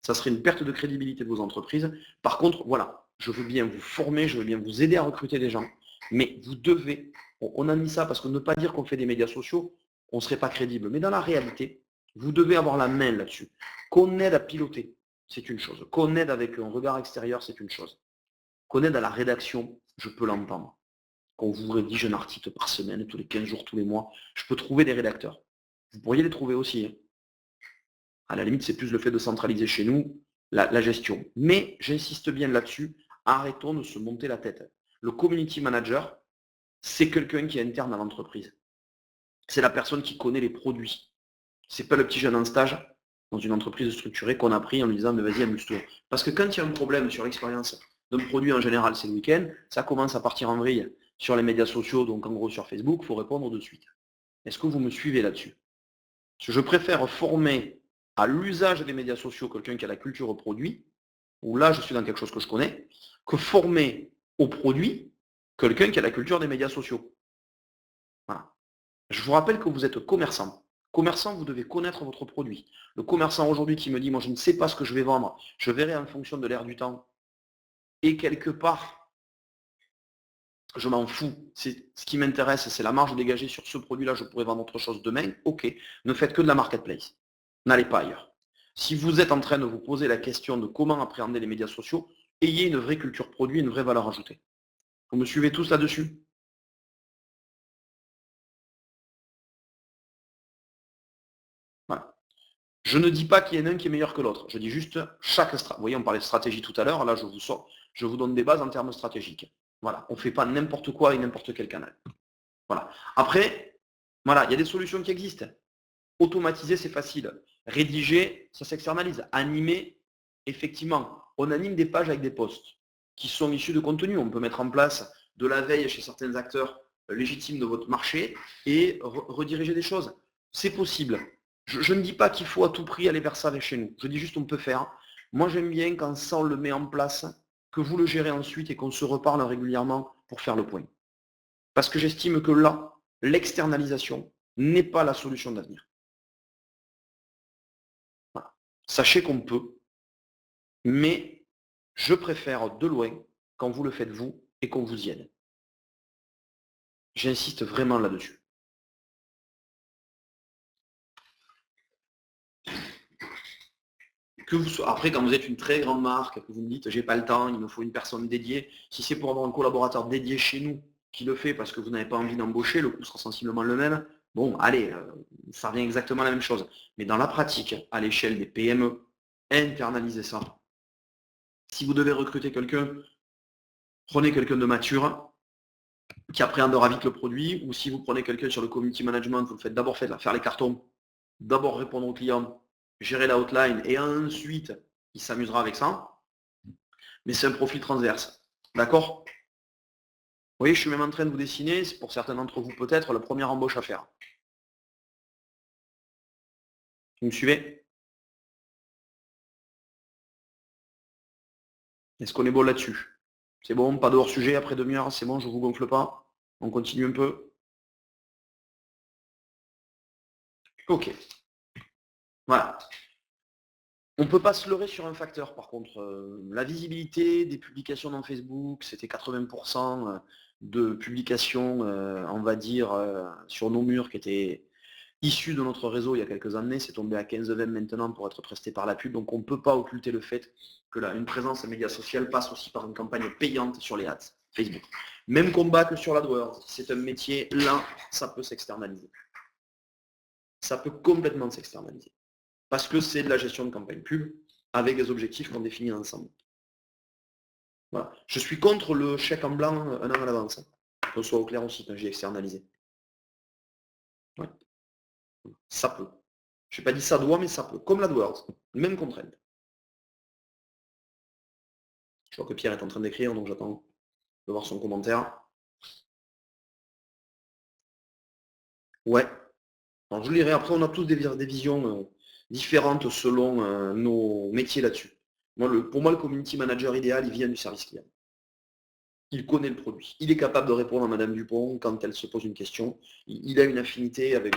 Ça serait une perte de crédibilité de vos entreprises. Par contre, voilà, je veux bien vous former, je veux bien vous aider à recruter des gens, mais vous devez, on a mis ça parce que ne pas dire qu'on fait des médias sociaux, on ne serait pas crédible. Mais dans la réalité, vous devez avoir la main là-dessus. Qu'on aide à piloter, c'est une chose. Qu'on aide avec un regard extérieur, c'est une chose. Qu'on aide à la rédaction, je peux l'entendre. Qu'on vous rédige un article par semaine, tous les 15 jours, tous les mois, je peux trouver des rédacteurs. Vous pourriez les trouver aussi. Hein. À la limite, c'est plus le fait de centraliser chez nous la gestion. Mais j'insiste bien là-dessus, arrêtons de se monter la tête. Le community manager, c'est quelqu'un qui est interne à l'entreprise. C'est la personne qui connaît les produits. C'est pas le petit jeune en stage dans une entreprise structurée qu'on a pris en lui disant mais vas-y amuse-toi. Parce que quand il y a un problème sur l'expérience d'un produit en général, c'est le week-end, ça commence à partir en vrille sur les médias sociaux, donc en gros sur Facebook, il faut répondre de suite. Est-ce que vous me suivez là-dessus? Je préfère former à l'usage des médias sociaux quelqu'un qui a la culture produit, où là je suis dans quelque chose que je connais, que former au produit quelqu'un qui a la culture des médias sociaux. Voilà. Je vous rappelle que vous êtes commerçant. Commerçant, vous devez connaître votre produit. Le commerçant aujourd'hui qui me dit, moi je ne sais pas ce que je vais vendre, je verrai en fonction de l'air du temps. Et quelque part, je m'en fous. Ce qui m'intéresse, c'est la marge dégagée sur ce produit-là, je pourrais vendre autre chose demain. Ok, ne faites que de la marketplace. N'allez pas ailleurs. Si vous êtes en train de vous poser la question de comment appréhender les médias sociaux, ayez une vraie culture produit, une vraie valeur ajoutée. Vous me suivez tous là-dessus? Voilà. Je ne dis pas qu'il y en a un qui est meilleur que l'autre. Je dis juste chaque stratégie. Vous voyez, on parlait de stratégie tout à l'heure. Là, je vous donne des bases en termes stratégiques. Voilà. On ne fait pas n'importe quoi avec n'importe quel canal. Voilà. Après, voilà, il y a des solutions qui existent. Automatiser, c'est facile. Rédiger, ça s'externalise. Animer, effectivement, on anime des pages avec des posts qui sont issus de contenu. On peut mettre en place de la veille chez certains acteurs légitimes de votre marché et rediriger des choses. C'est possible. Je ne dis pas qu'il faut à tout prix aller vers ça avec chez nous. Je dis juste on peut faire. Moi, j'aime bien quand ça, on le met en place, que vous le gérez ensuite et qu'on se reparle régulièrement pour faire le point. Parce que j'estime que là, l'externalisation n'est pas la solution d'avenir. Voilà. Sachez qu'on peut, mais je préfère de loin quand vous le faites vous et qu'on vous y aide. J'insiste vraiment là-dessus. Après, quand vous êtes une très grande marque, que vous me dites j'ai pas le temps, il me faut une personne dédiée, si c'est pour avoir un collaborateur dédié chez nous qui le fait parce que vous n'avez pas envie d'embaucher, le coût sera sensiblement le même, bon, allez, ça revient exactement à la même chose. Mais dans la pratique, à l'échelle des PME, internalisez ça. Si vous devez recruter quelqu'un, prenez quelqu'un de mature, qui appréhendera vite le produit, ou si vous prenez quelqu'un sur le community management, vous le faites d'abord faire les cartons, d'abord répondre aux clients, gérer la hotline, et ensuite, il s'amusera avec ça. Mais c'est un profil transverse. D'accord? Vous voyez, je suis même en train de vous dessiner, c'est pour certains d'entre vous peut-être, la première embauche à faire. Vous me suivez? Est-ce qu'on est bon là-dessus? C'est bon, pas de hors-sujet après demi-heure, c'est bon, je ne vous gonfle pas. On continue un peu. Ok. Voilà. On ne peut pas se leurrer sur un facteur, par contre. La visibilité des publications dans Facebook, c'était 80% de publications, on va dire, sur nos murs qui étaient issues de notre réseau il y a quelques années. C'est tombé à 15-20 maintenant pour être presté par la pub. Donc on ne peut pas occulter le fait que là, une présence média sociale passe aussi par une campagne payante sur les ads Facebook. Même combat que sur l'AdWords. C'est un métier, là, ça peut s'externaliser. Ça peut complètement s'externaliser. Parce que c'est de la gestion de campagne pub avec des objectifs qu'on définit ensemble. Voilà. Je suis contre le chèque en blanc un an à l'avance. Qu'on soit au clair aussi quand j'ai externalisé. Ouais. Ça peut. Je n'ai pas dit ça doit, mais ça peut. Comme l'AdWords. Même contrainte. Je vois que Pierre est en train d'écrire, donc j'attends de voir son commentaire. Ouais. Alors, je lirai. Après, on a tous des visions différentes selon nos métiers là-dessus. Pour moi, le community manager idéal, il vient du service client. Il connaît le produit. Il est capable de répondre à Madame Dupont quand elle se pose une question. Il a une affinité avec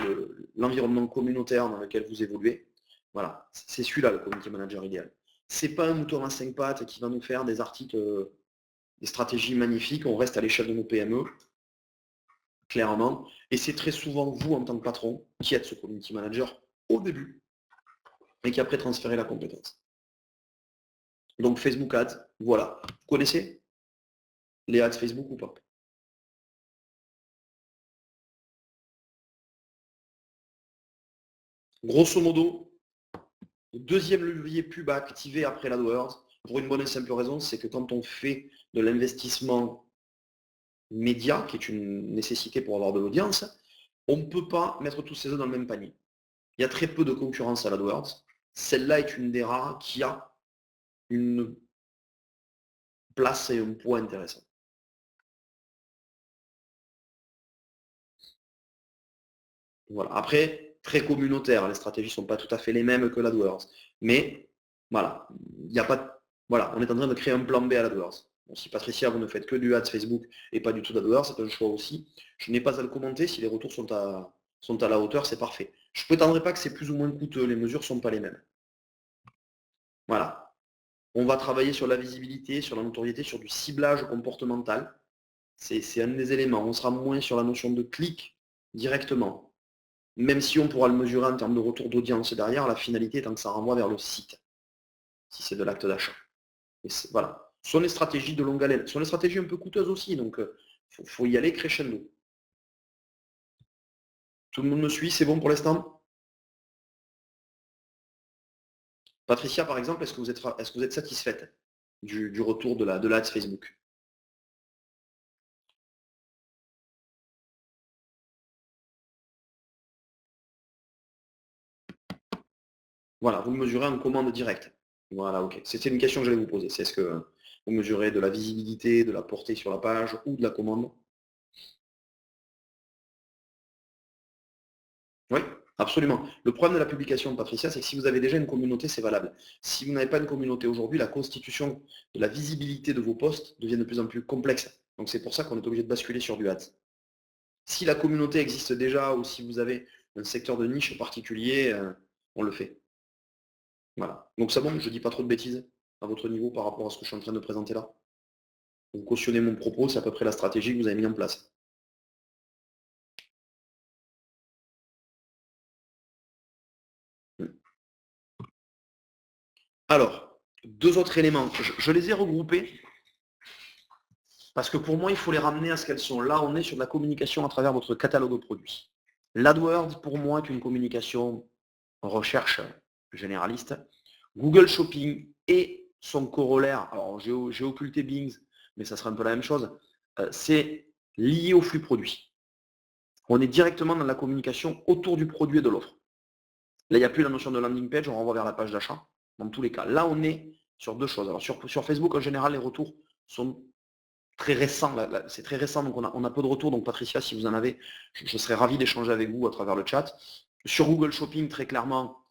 l'environnement communautaire dans lequel vous évoluez. Voilà, c'est celui-là le community manager idéal. C'est pas un mouton à 5 pattes qui va nous faire des articles, des stratégies magnifiques. On reste à l'échelle de nos PME, clairement. Et c'est très souvent vous, en tant que patron, qui êtes ce community manager au début et qui après transférez la compétence. Donc Facebook Ads, voilà. Vous connaissez les ads Facebook ou pas? Grosso modo, le deuxième levier pub à activer après l'AdWords, pour une bonne et simple raison, c'est que quand on fait de l'investissement média, qui est une nécessité pour avoir de l'audience, on ne peut pas mettre tous ses œufs dans le même panier. Il y a très peu de concurrence à l'AdWords. Celle-là est une des rares qui a une place et un poids intéressant. Voilà. Après, très communautaire, les stratégies ne sont pas tout à fait les mêmes que l'AdWords. Mais voilà, il n'y a pas. Voilà, on est en train de créer un plan B à l'AdWords. Bon, si Patricia, vous ne faites que du ads Facebook et pas du tout d'AdWords, c'est un choix aussi. Je n'ai pas à le commenter. Si les retours sont à la hauteur, c'est parfait. Je ne prétendrai pas que c'est plus ou moins coûteux, les mesures ne sont pas les mêmes. Voilà. On va travailler sur la visibilité, sur la notoriété, sur du ciblage comportemental. C'est un des éléments. On sera moins sur la notion de clic directement. Même si on pourra le mesurer en termes de retour d'audience derrière, la finalité étant que ça renvoie vers le site, si c'est de l'acte d'achat. Voilà. Ce sont des stratégies de longue haleine. Ce sont des stratégies un peu coûteuses aussi, donc faut y aller crescendo. Tout le monde me suit, c'est bon pour l'instant? Patricia, par exemple, est-ce que vous êtes satisfaite du retour de l'Ads Facebook? Voilà, vous le mesurez en commande directe. Voilà, ok. C'était une question que j'allais vous poser. C'est est-ce que vous mesurez de la visibilité, de la portée sur la page ou de la commande? Oui, absolument. Le problème de la publication, Patricia, c'est que si vous avez déjà une communauté, c'est valable. Si vous n'avez pas une communauté aujourd'hui, la constitution de la visibilité de vos posts devient de plus en plus complexe. Donc c'est pour ça qu'on est obligé de basculer sur du ads. Si la communauté existe déjà ou si vous avez un secteur de niche particulier, on le fait. Voilà. Donc c'est bon, je ne dis pas trop de bêtises à votre niveau par rapport à ce que je suis en train de présenter là. Vous cautionnez mon propos, c'est à peu près la stratégie que vous avez mis en place. Alors, deux autres éléments. Je les ai regroupés parce que pour moi, il faut les ramener à ce qu'elles sont. Là, on est sur de la communication à travers votre catalogue de produits. L'AdWords, pour moi, est une communication recherche généraliste. Google Shopping et son corollaire, alors j'ai occulté Bing, mais ça sera un peu la même chose, c'est lié au flux produit. On est directement dans la communication autour du produit et de l'offre. Là, il n'y a plus la notion de landing page, on renvoie vers la page d'achat, dans tous les cas. Là, on est sur deux choses. Alors sur Facebook, en général, les retours sont très récents. C'est très récent, donc on a peu de retours. Donc Patricia, si vous en avez, je serais ravi d'échanger avec vous à travers le chat. Sur Google Shopping, très clairement,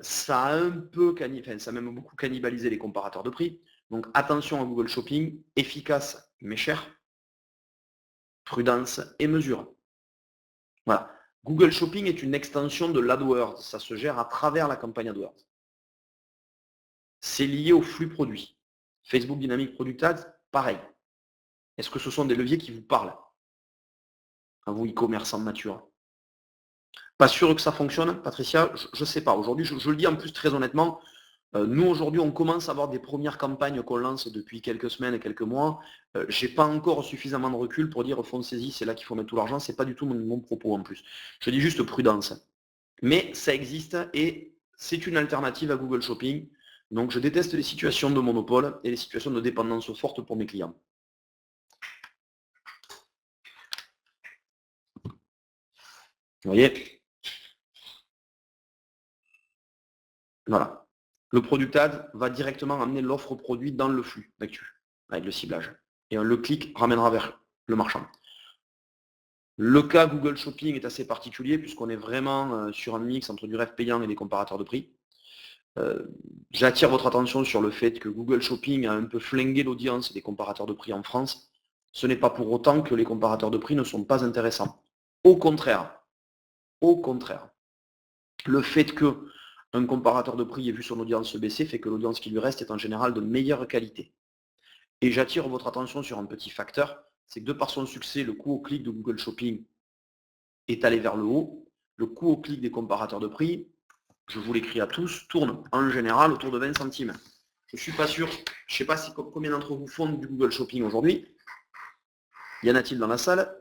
ça a un peu, ça a même beaucoup cannibalisé les comparateurs de prix. Donc attention à Google Shopping, efficace mais cher, prudence et mesure. Voilà. Google Shopping est une extension de l'AdWords. Ça se gère à travers la campagne AdWords. C'est lié au flux produit. Facebook Dynamic Product Ads, pareil. Est-ce que ce sont des leviers qui vous parlent à vous, e-commerçants de nature? Pas sûr que ça fonctionne, Patricia, je ne sais pas. Aujourd'hui, je le dis en plus très honnêtement, nous aujourd'hui, on commence à avoir des premières campagnes qu'on lance depuis quelques semaines et quelques mois. Je n'ai pas encore suffisamment de recul pour dire foncez-y, c'est là qu'il faut mettre tout l'argent. Ce n'est pas du tout mon propos en plus. Je dis juste prudence. Mais ça existe et c'est une alternative à Google Shopping. Donc je déteste les situations de monopole et les situations de dépendance forte pour mes clients. Vous voyez? Voilà. Le product ad va directement amener l'offre produit dans le flux d'actu, avec le ciblage. Et le clic ramènera vers le marchand. Le cas Google Shopping est assez particulier puisqu'on est vraiment sur un mix entre du rêve payant et des comparateurs de prix. J'attire votre attention sur le fait que Google Shopping a un peu flingué l'audience des comparateurs de prix en France. Ce n'est pas pour autant que les comparateurs de prix ne sont pas intéressants. Au contraire, le fait qu'un comparateur de prix ait vu son audience se baisser fait que l'audience qui lui reste est en général de meilleure qualité. Et j'attire votre attention sur un petit facteur, c'est que de par son succès, le coût au clic de Google Shopping est allé vers le haut. Le coût au clic des comparateurs de prix, je vous l'écris à tous, tourne en général autour de 20 centimes. Je ne suis pas sûr, je ne sais pas combien d'entre vous font du Google Shopping aujourd'hui. Y en a-t-il dans la salle?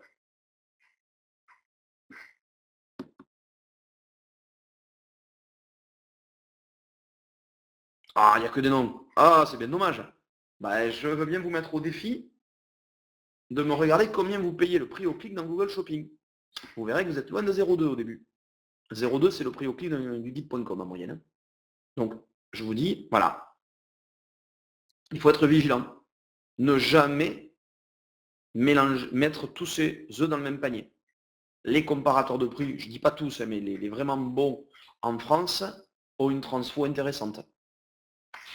Ah, il n'y a que des noms. Ah, c'est bien dommage. Bah, je veux bien vous mettre au défi de me regarder combien vous payez le prix au clic dans Google Shopping. Vous verrez que vous êtes loin de 0,2 au début. 0,2, c'est le prix au clic du guide.com en moyenne. Donc, je vous dis, voilà, il faut être vigilant. Ne jamais mettre tous ces œufs dans le même panier. Les comparateurs de prix, je ne dis pas tous, mais les vraiment bons en France ont une transfo intéressante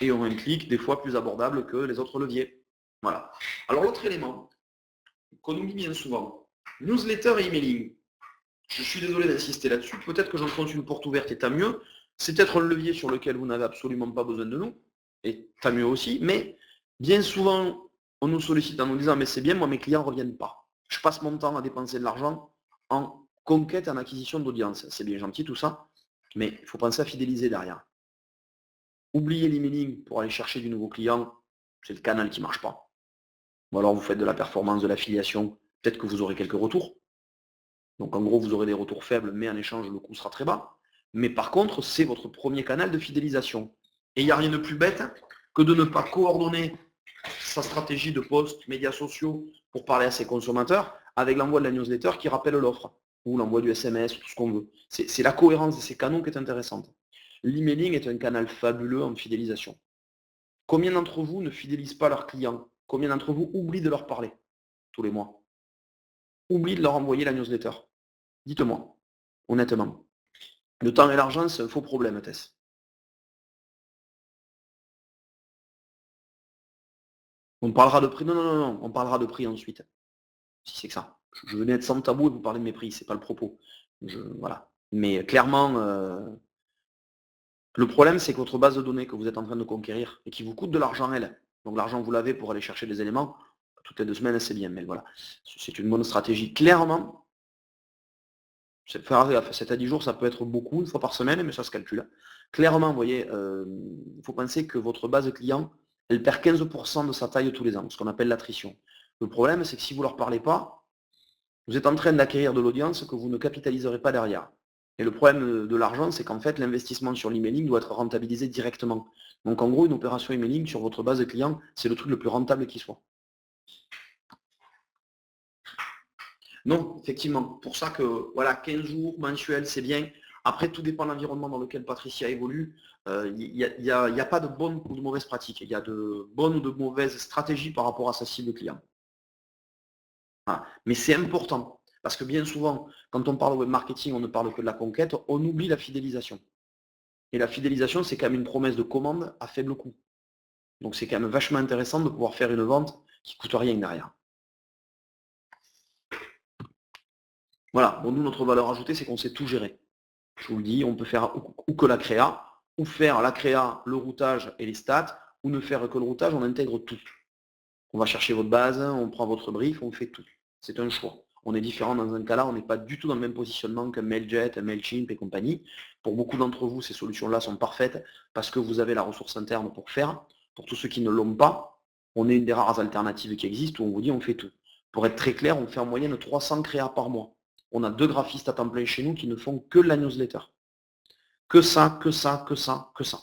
et ont un clic des fois plus abordable que les autres leviers. Voilà. Alors l'autre élément qu'on oublie bien souvent, newsletter et emailing. Je suis désolé d'insister là-dessus. Peut-être que j'enfonce une porte ouverte et tant mieux. C'est peut-être un levier sur lequel vous n'avez absolument pas besoin de nous. Et tant mieux aussi. Mais bien souvent, on nous sollicite en nous disant mais c'est bien, moi mes clients ne reviennent pas. Je passe mon temps à dépenser de l'argent en conquête et en acquisition d'audience. C'est bien gentil tout ça, mais il faut penser à fidéliser derrière. Oubliez l'emailing pour aller chercher du nouveau client, c'est le canal qui ne marche pas. Ou alors vous faites de la performance, de l'affiliation, peut-être que vous aurez quelques retours. Donc en gros, vous aurez des retours faibles, mais en échange, le coût sera très bas. Mais par contre, c'est votre premier canal de fidélisation. Et il n'y a rien de plus bête que de ne pas coordonner sa stratégie de post, médias sociaux pour parler à ses consommateurs avec l'envoi de la newsletter qui rappelle l'offre, ou l'envoi du SMS, ou tout ce qu'on veut. C'est la cohérence de ces canaux qui est intéressante. L'emailing est un canal fabuleux en fidélisation. Combien d'entre vous ne fidélisent pas leurs clients? Combien d'entre vous oublient de leur parler tous les mois? Oublient de leur envoyer la newsletter? Dites-moi, honnêtement. Le temps et l'argent, c'est un faux problème, Tess. On parlera de prix. Non, non, non, non, on parlera de prix ensuite. Si c'est que ça. Je venais être sans tabou et vous parler de mes prix, c'est pas le propos. Voilà. Mais clairement, le problème, c'est que votre base de données que vous êtes en train de conquérir et qui vous coûte de l'argent, elle. Donc l'argent, vous l'avez pour aller chercher des éléments. Toutes les 2 semaines, c'est bien, mais voilà. C'est une bonne stratégie. Clairement, 7 à 10 jours, ça peut être beaucoup, une fois par semaine, mais ça se calcule. Clairement, vous voyez, il faut penser que votre base client, elle perd 15% de sa taille tous les ans, ce qu'on appelle l'attrition. Le problème, c'est que si vous ne leur parlez pas, vous êtes en train d'acquérir de l'audience que vous ne capitaliserez pas derrière. Et le problème de l'argent, c'est qu'en fait, l'investissement sur l'emailing doit être rentabilisé directement. Donc en gros, une opération emailing sur votre base de client, c'est le truc le plus rentable qui soit. Non, effectivement. Pour ça que voilà, 15 jours mensuels, c'est bien. Après, tout dépend de l'environnement dans lequel Patricia évolue. Il n'y a pas de bonnes ou de mauvaises pratiques. Il y a de bonnes ou de mauvaises stratégies par rapport à sa cible client. Voilà. Mais c'est important. Parce que bien souvent, quand on parle de web marketing, on ne parle que de la conquête, on oublie la fidélisation. Et la fidélisation, c'est quand même une promesse de commande à faible coût. Donc c'est quand même vachement intéressant de pouvoir faire une vente qui ne coûte rien derrière. Voilà, bon, nous, notre valeur ajoutée, c'est qu'on sait tout gérer. Je vous le dis, on peut faire ou que la créa, ou faire la créa, le routage et les stats, ou ne faire que le routage, on intègre tout. On va chercher votre base, on prend votre brief, on fait tout. C'est un choix. On est différent dans un cas-là, on n'est pas du tout dans le même positionnement qu'un Mailjet, un Mailchimp et compagnie. Pour beaucoup d'entre vous, ces solutions-là sont parfaites parce que vous avez la ressource interne pour faire. Pour tous ceux qui ne l'ont pas, on est une des rares alternatives qui existent où on vous dit on fait tout. Pour être très clair, on fait en moyenne 300 créas par mois. On a 2 graphistes à temps plein chez nous qui ne font que la newsletter. Que ça, que ça, que ça, que ça.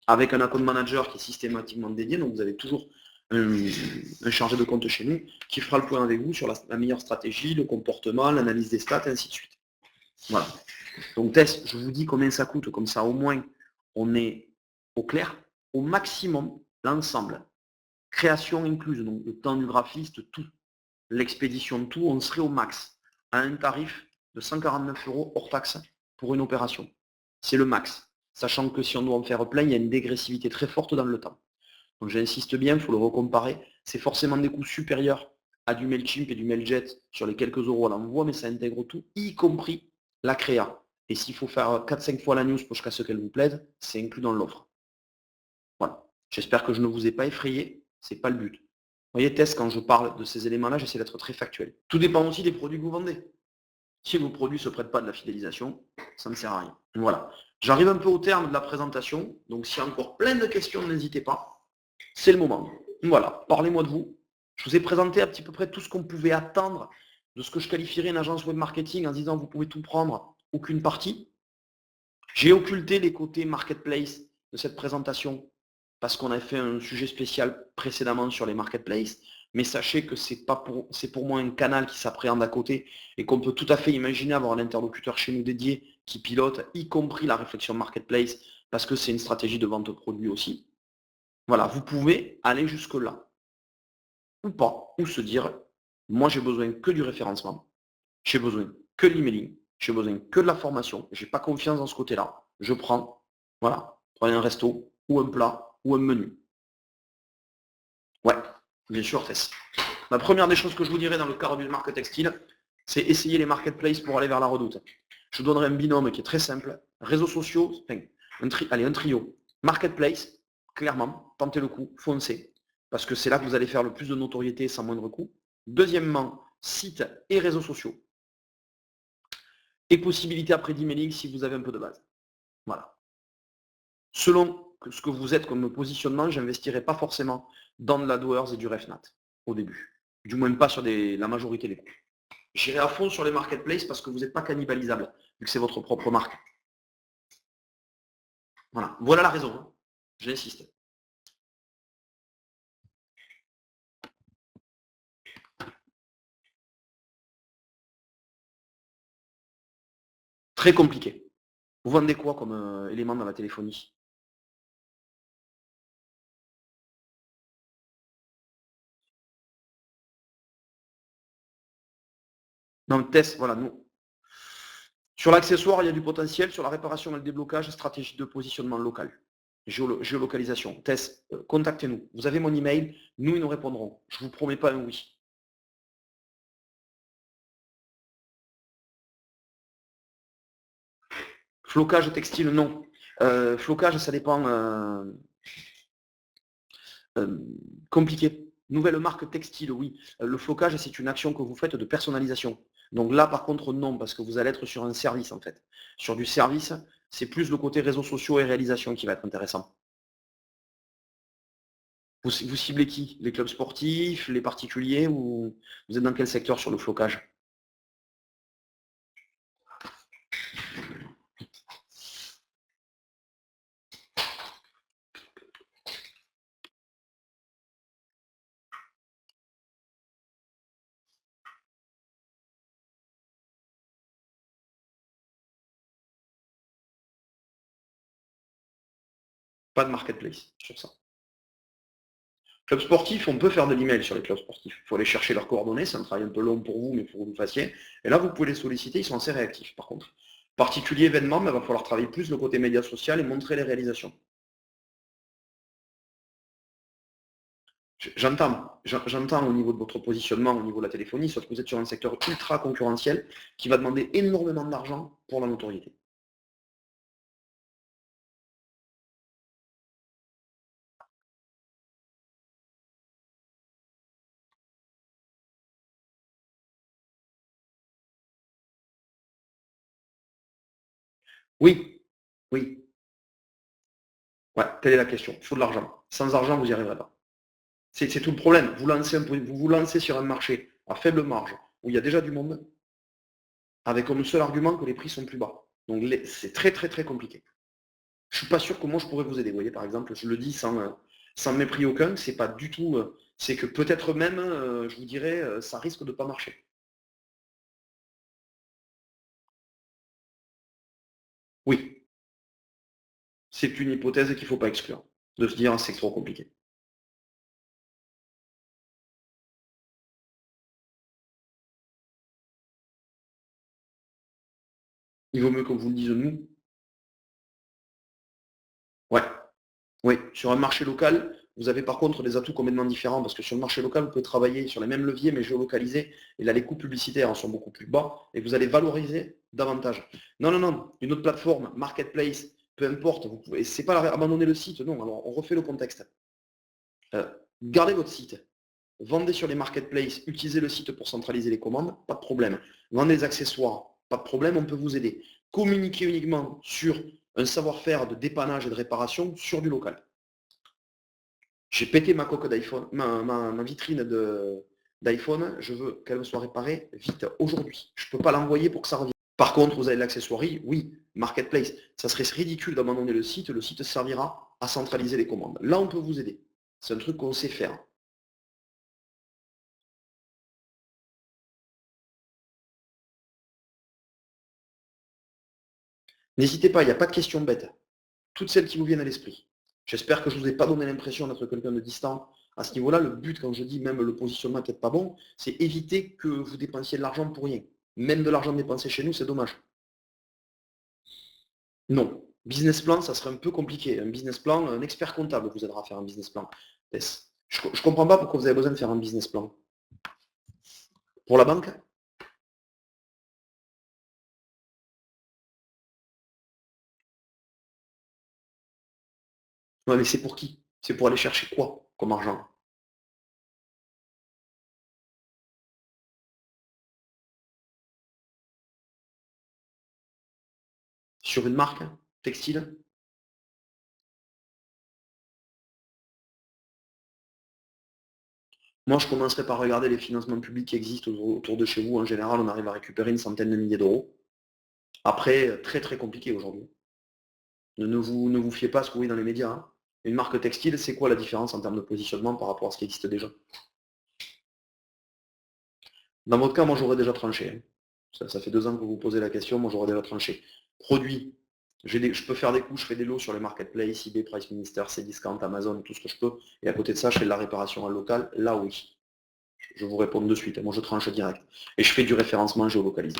Avec un account manager qui est systématiquement dédié, donc vous avez toujours un chargé de compte chez nous qui fera le point avec vous sur la meilleure stratégie, le comportement, l'analyse des stats, et ainsi de suite. Voilà. Donc Tess, je vous dis combien ça coûte, comme ça au moins on est au clair, au maximum, l'ensemble. Création incluse, donc le temps du graphiste, tout. L'expédition de tout, on serait au max, à un tarif de 149 € hors taxe pour une opération. C'est le max. Sachant que si on doit en faire plein, il y a une dégressivité très forte dans le temps. Donc j'insiste bien, il faut le recomparer. C'est forcément des coûts supérieurs à du Mailchimp et du Mailjet sur les quelques euros à l'envoi, mais ça intègre tout, y compris la créa. Et s'il faut faire 4-5 fois la news pour jusqu'à ce qu'elle vous plaise, c'est inclus dans l'offre. Voilà. J'espère que je ne vous ai pas effrayé, c'est pas le but. Vous voyez, Tess, quand je parle de ces éléments-là, j'essaie d'être très factuel. Tout dépend aussi des produits que vous vendez. Si vos produits ne se prêtent pas de la fidélisation, ça ne sert à rien. Voilà. J'arrive un peu au terme de la présentation, donc s'il y a encore plein de questions, n'hésitez pas. C'est le moment. Voilà, parlez-moi de vous. Je vous ai présenté à petit peu près tout ce qu'on pouvait attendre de ce que je qualifierais une agence web marketing en disant vous pouvez tout prendre, aucune partie. J'ai occulté les côtés marketplace de cette présentation parce qu'on a fait un sujet spécial précédemment sur les marketplaces, mais sachez que c'est pour moi un canal qui s'appréhende à côté et qu'on peut tout à fait imaginer avoir un interlocuteur chez nous dédié qui pilote, y compris la réflexion marketplace, parce que c'est une stratégie de vente produit aussi. Voilà, vous pouvez aller jusque-là, ou pas, ou se dire, moi j'ai besoin que du référencement, j'ai besoin que de l'emailing, j'ai besoin que de la formation, j'ai pas confiance dans ce côté-là, je prends, voilà, prenez un resto, ou un plat, ou un menu. Ouais, bien sûr, Tess. La première des choses que je vous dirais dans le cadre d'une marque textile, c'est essayer les marketplaces pour aller vers la redoute. Je vous donnerai un binôme qui est très simple. Réseaux sociaux, enfin, un trio. Marketplace, clairement, tentez le coup, foncez, parce que c'est là que vous allez faire le plus de notoriété sans moindre coût. Deuxièmement, site et réseaux sociaux. Et possibilité après d'emailing si vous avez un peu de base. Voilà. Selon ce que vous êtes comme positionnement, je n'investirai pas forcément dans de l'AdWords et du RefNat au début. Du moins pas sur la majorité des coûts. J'irai à fond sur les marketplaces parce que vous n'êtes pas cannibalisable, vu que c'est votre propre marque. Voilà la raison. Hein. J'insiste. Très compliqué. Vous vendez quoi comme élément dans la téléphonie? Non, test, voilà, nous. Sur l'accessoire, il y a du potentiel. Sur la réparation et le déblocage, stratégie de positionnement local. Géolocalisation. Test, contactez-nous. Vous avez mon email, nous nous répondrons. Je ne vous promets pas un oui. Flocage textile, non. Flocage, ça dépend. Compliqué. Nouvelle marque textile, oui. Le flocage, c'est une action que vous faites de personnalisation. Donc là, par contre, non, parce que vous allez être sur un service, en fait. Sur du service, c'est plus le côté réseaux sociaux et réalisation qui va être intéressant. Vous ciblez qui? Les clubs sportifs, les particuliers, ou vous êtes dans quel secteur sur le flocage? Pas de marketplace sur ça. Club sportif, on peut faire de l'email sur les clubs sportifs. Il faut aller chercher leurs coordonnées, c'est un travail un peu long pour vous, mais il faut que vous le fassiez. Et là, vous pouvez les solliciter, ils sont assez réactifs par contre. Particulier événement, mais il va falloir travailler plus le côté média social et montrer les réalisations. J'entends au niveau de votre positionnement, au niveau de la téléphonie, sauf que vous êtes sur un secteur ultra concurrentiel qui va demander énormément d'argent pour la notoriété. Oui, oui, ouais, telle est la question. Il faut de l'argent. Sans argent, vous n'y arriverez pas. C'est tout le problème. Vous vous lancez sur un marché à faible marge, où il y a déjà du monde, avec comme seul argument que les prix sont plus bas. Donc c'est très très très compliqué. Je ne suis pas sûr que moi je pourrais vous aider. Vous voyez, par exemple, je le dis sans mépris aucun, c'est pas du tout. C'est que peut-être même, je vous dirais, ça risque de ne pas marcher. Oui, c'est une hypothèse qu'il ne faut pas exclure. De se dire c'est trop compliqué. Il vaut mieux que vous le dise nous. Ouais. Oui, sur un marché local, vous avez par contre des atouts complètement différents, parce que sur le marché local, vous pouvez travailler sur les mêmes leviers, mais géolocalisés, et là, les coûts publicitaires sont beaucoup plus bas, et vous allez valoriser davantage. Non, non, non, une autre plateforme, marketplace, peu importe, vous pouvez, c'est pas abandonner le site, non, alors on refait le contexte. Euh, Gardez votre site, vendez sur les marketplaces, utilisez le site pour centraliser les commandes, pas de problème. Vendez des accessoires, pas de problème, on peut vous aider. Communiquez uniquement sur un savoir-faire de dépannage et de réparation sur du local. J'ai pété ma coque d'iPhone, ma vitrine d'iPhone, je veux qu'elle soit réparée vite, aujourd'hui. Je ne peux pas l'envoyer pour que ça revienne. Par contre, vous avez l'accessoirie, oui, marketplace. Ça serait ridicule d'abandonner le site servira à centraliser les commandes. Là, on peut vous aider. C'est un truc qu'on sait faire. N'hésitez pas, il n'y a pas de questions bêtes. Toutes celles qui vous viennent à l'esprit. J'espère que je ne vous ai pas donné l'impression d'être quelqu'un de distant. À ce niveau-là, le but, quand je dis même le positionnement n'est peut-être pas bon, c'est éviter que vous dépensiez de l'argent pour rien. Même de l'argent dépensé chez nous, c'est dommage. Non. Business plan, ça serait un peu compliqué. Un business plan, un expert comptable vous aidera à faire un business plan. Je ne comprends pas pourquoi vous avez besoin de faire un business plan. Pour la banque? Ouais, mais c'est pour qui? C'est pour aller chercher quoi comme argent? Sur une marque textile? Moi, je commencerai par regarder les financements publics qui existent autour de chez vous. En général, on arrive à récupérer une centaine de milliers d'euros. Après, très très compliqué aujourd'hui. Ne vous fiez pas à ce que vous voyez dans les médias, hein. Une marque textile, c'est quoi la différence en termes de positionnement par rapport à ce qui existe déjà? Dans votre cas, moi j'aurais déjà tranché, hein. Ça fait 2 ans que vous vous posez la question, moi j'aurais déjà tranché. Produit, je peux faire des coups, je fais des lots sur les marketplaces, eBay, Price Minister, Cdiscount, Amazon, tout ce que je peux. Et à côté de ça, je fais de la réparation en local. Là oui, je vous réponds de suite. Moi je tranche direct. Et je fais du référencement géolocalisé.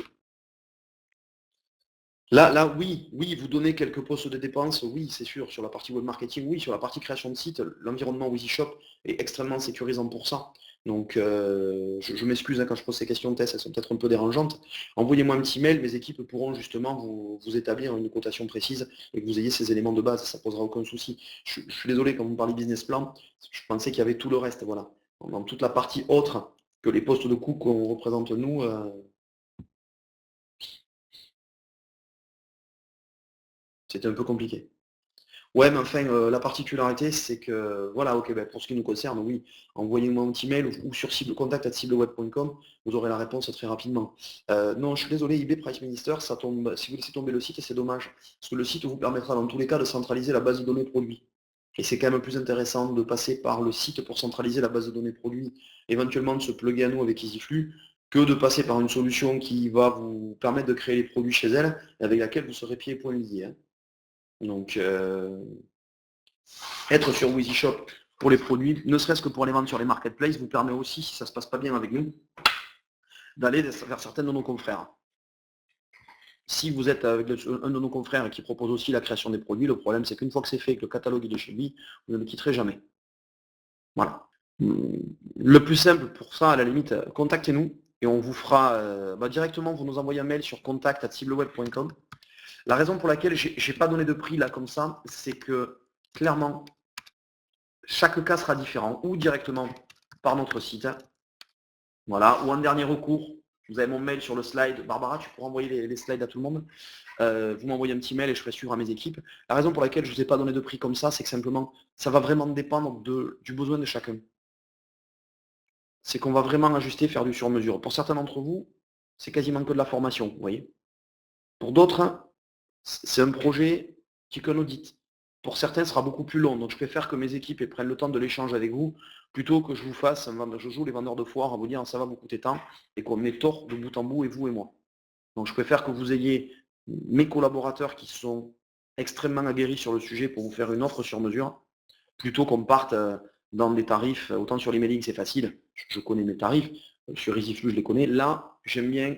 Là, oui, oui, vous donnez quelques postes de dépenses, oui, c'est sûr. Sur la partie web marketing, oui. Sur la partie création de site, l'environnement WeezyShop est extrêmement sécurisant pour ça. Donc, je m'excuse, hein, quand je pose ces questions de test, elles sont peut-être un peu dérangeantes. Envoyez-moi un petit mail, mes équipes pourront justement vous établir une cotation précise et que vous ayez ces éléments de base, ça ne posera aucun souci. Je suis désolé, quand vous parlez business plan, je pensais qu'il y avait tout le reste, voilà. Dans toute la partie autre que les postes de coût qu'on représente nous, c'était un peu compliqué. Ouais, mais enfin, la particularité, c'est que, voilà, ok, ben, pour ce qui nous concerne, oui, envoyez-moi un petit mail ou sur contact@cibleweb.com, vous aurez la réponse très rapidement. Non, je suis désolé, eBay Price Minister, ça tombe, si vous laissez tomber le site, c'est dommage, parce que le site vous permettra dans tous les cas de centraliser la base de données produits. Et c'est quand même plus intéressant de passer par le site pour centraliser la base de données produits, éventuellement de se plugger à nous avec EasyFlux, que de passer par une solution qui va vous permettre de créer les produits chez elle, et avec laquelle vous serez pieds et poings liés, hein. Donc, être sur WeezyShop pour les produits, ne serait-ce que pour les vendre sur les marketplaces, vous permet aussi, si ça ne se passe pas bien avec nous, d'aller vers certains de nos confrères. Si vous êtes avec un de nos confrères qui propose aussi la création des produits, le problème c'est qu'une fois que c'est fait, que le catalogue est de chez lui, vous ne le quitterez jamais. Voilà. Le plus simple pour ça, à la limite, contactez-nous et on vous fera directement, vous nous envoyez un mail sur contact@cibleweb.com. La raison pour laquelle je n'ai pas donné de prix là comme ça, c'est que clairement, chaque cas sera différent, ou directement par notre site, voilà, ou en dernier recours, vous avez mon mail sur le slide. Barbara, tu pourras envoyer les slides à tout le monde. Vous m'envoyez un petit mail et je ferai suivre à mes équipes. La raison pour laquelle je ne vous ai pas donné de prix comme ça, c'est que simplement, ça va vraiment dépendre du besoin de chacun. C'est qu'on va vraiment ajuster, faire du sur-mesure. Pour certains d'entre vous, c'est quasiment que de la formation, vous voyez. Pour d'autres, c'est un projet qui est qu'un audit. Pour certains, ce sera beaucoup plus long. Donc je préfère que mes équipes prennent le temps de l'échange avec vous, plutôt que je vous fasse, je joue les vendeurs de foire à vous dire ça va vous coûter tant, et qu'on met tort de bout en bout, et vous et moi. Donc je préfère que vous ayez mes collaborateurs qui sont extrêmement aguerris sur le sujet pour vous faire une offre sur mesure, plutôt qu'on parte dans des tarifs, autant sur l'emailing c'est facile, je connais mes tarifs, sur EasyFlux je les connais. Là, j'aime bien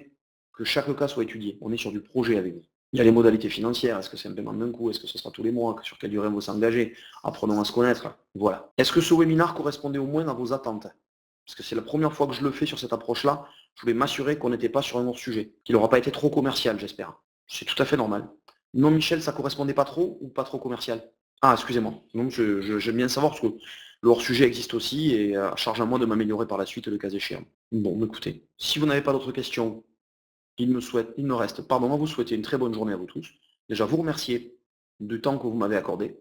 que chaque cas soit étudié. On est sur du projet avec vous. Il y a les modalités financières, est-ce que c'est un paiement d'un coup, est-ce que ce sera tous les mois, sur quelle durée on va s'engager, apprenons à se connaître, voilà. Est-ce que ce webinaire correspondait au moins à vos attentes? Parce que c'est la première fois que je le fais sur cette approche-là, je voulais m'assurer qu'on n'était pas sur un autre sujet, qu'il n'aura pas été trop commercial, j'espère. C'est tout à fait normal. Non, Michel, ça correspondait pas trop ou pas trop commercial? Ah, excusez-moi. Donc j'aime bien savoir parce que le hors-sujet existe aussi et charge à moi de m'améliorer par la suite le cas échéant. Bon, écoutez, si vous n'avez pas d'autres questions, il me reste, pardon, à vous souhaiter une très bonne journée à vous tous. Déjà, vous remercier du temps que vous m'avez accordé.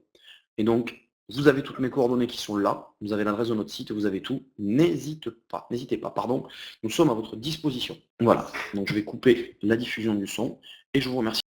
Et donc, vous avez toutes mes coordonnées qui sont là. Vous avez l'adresse de notre site, vous avez tout. N'hésitez pas, pardon. Nous sommes à votre disposition. Voilà. Donc, je vais couper la diffusion du son et je vous remercie.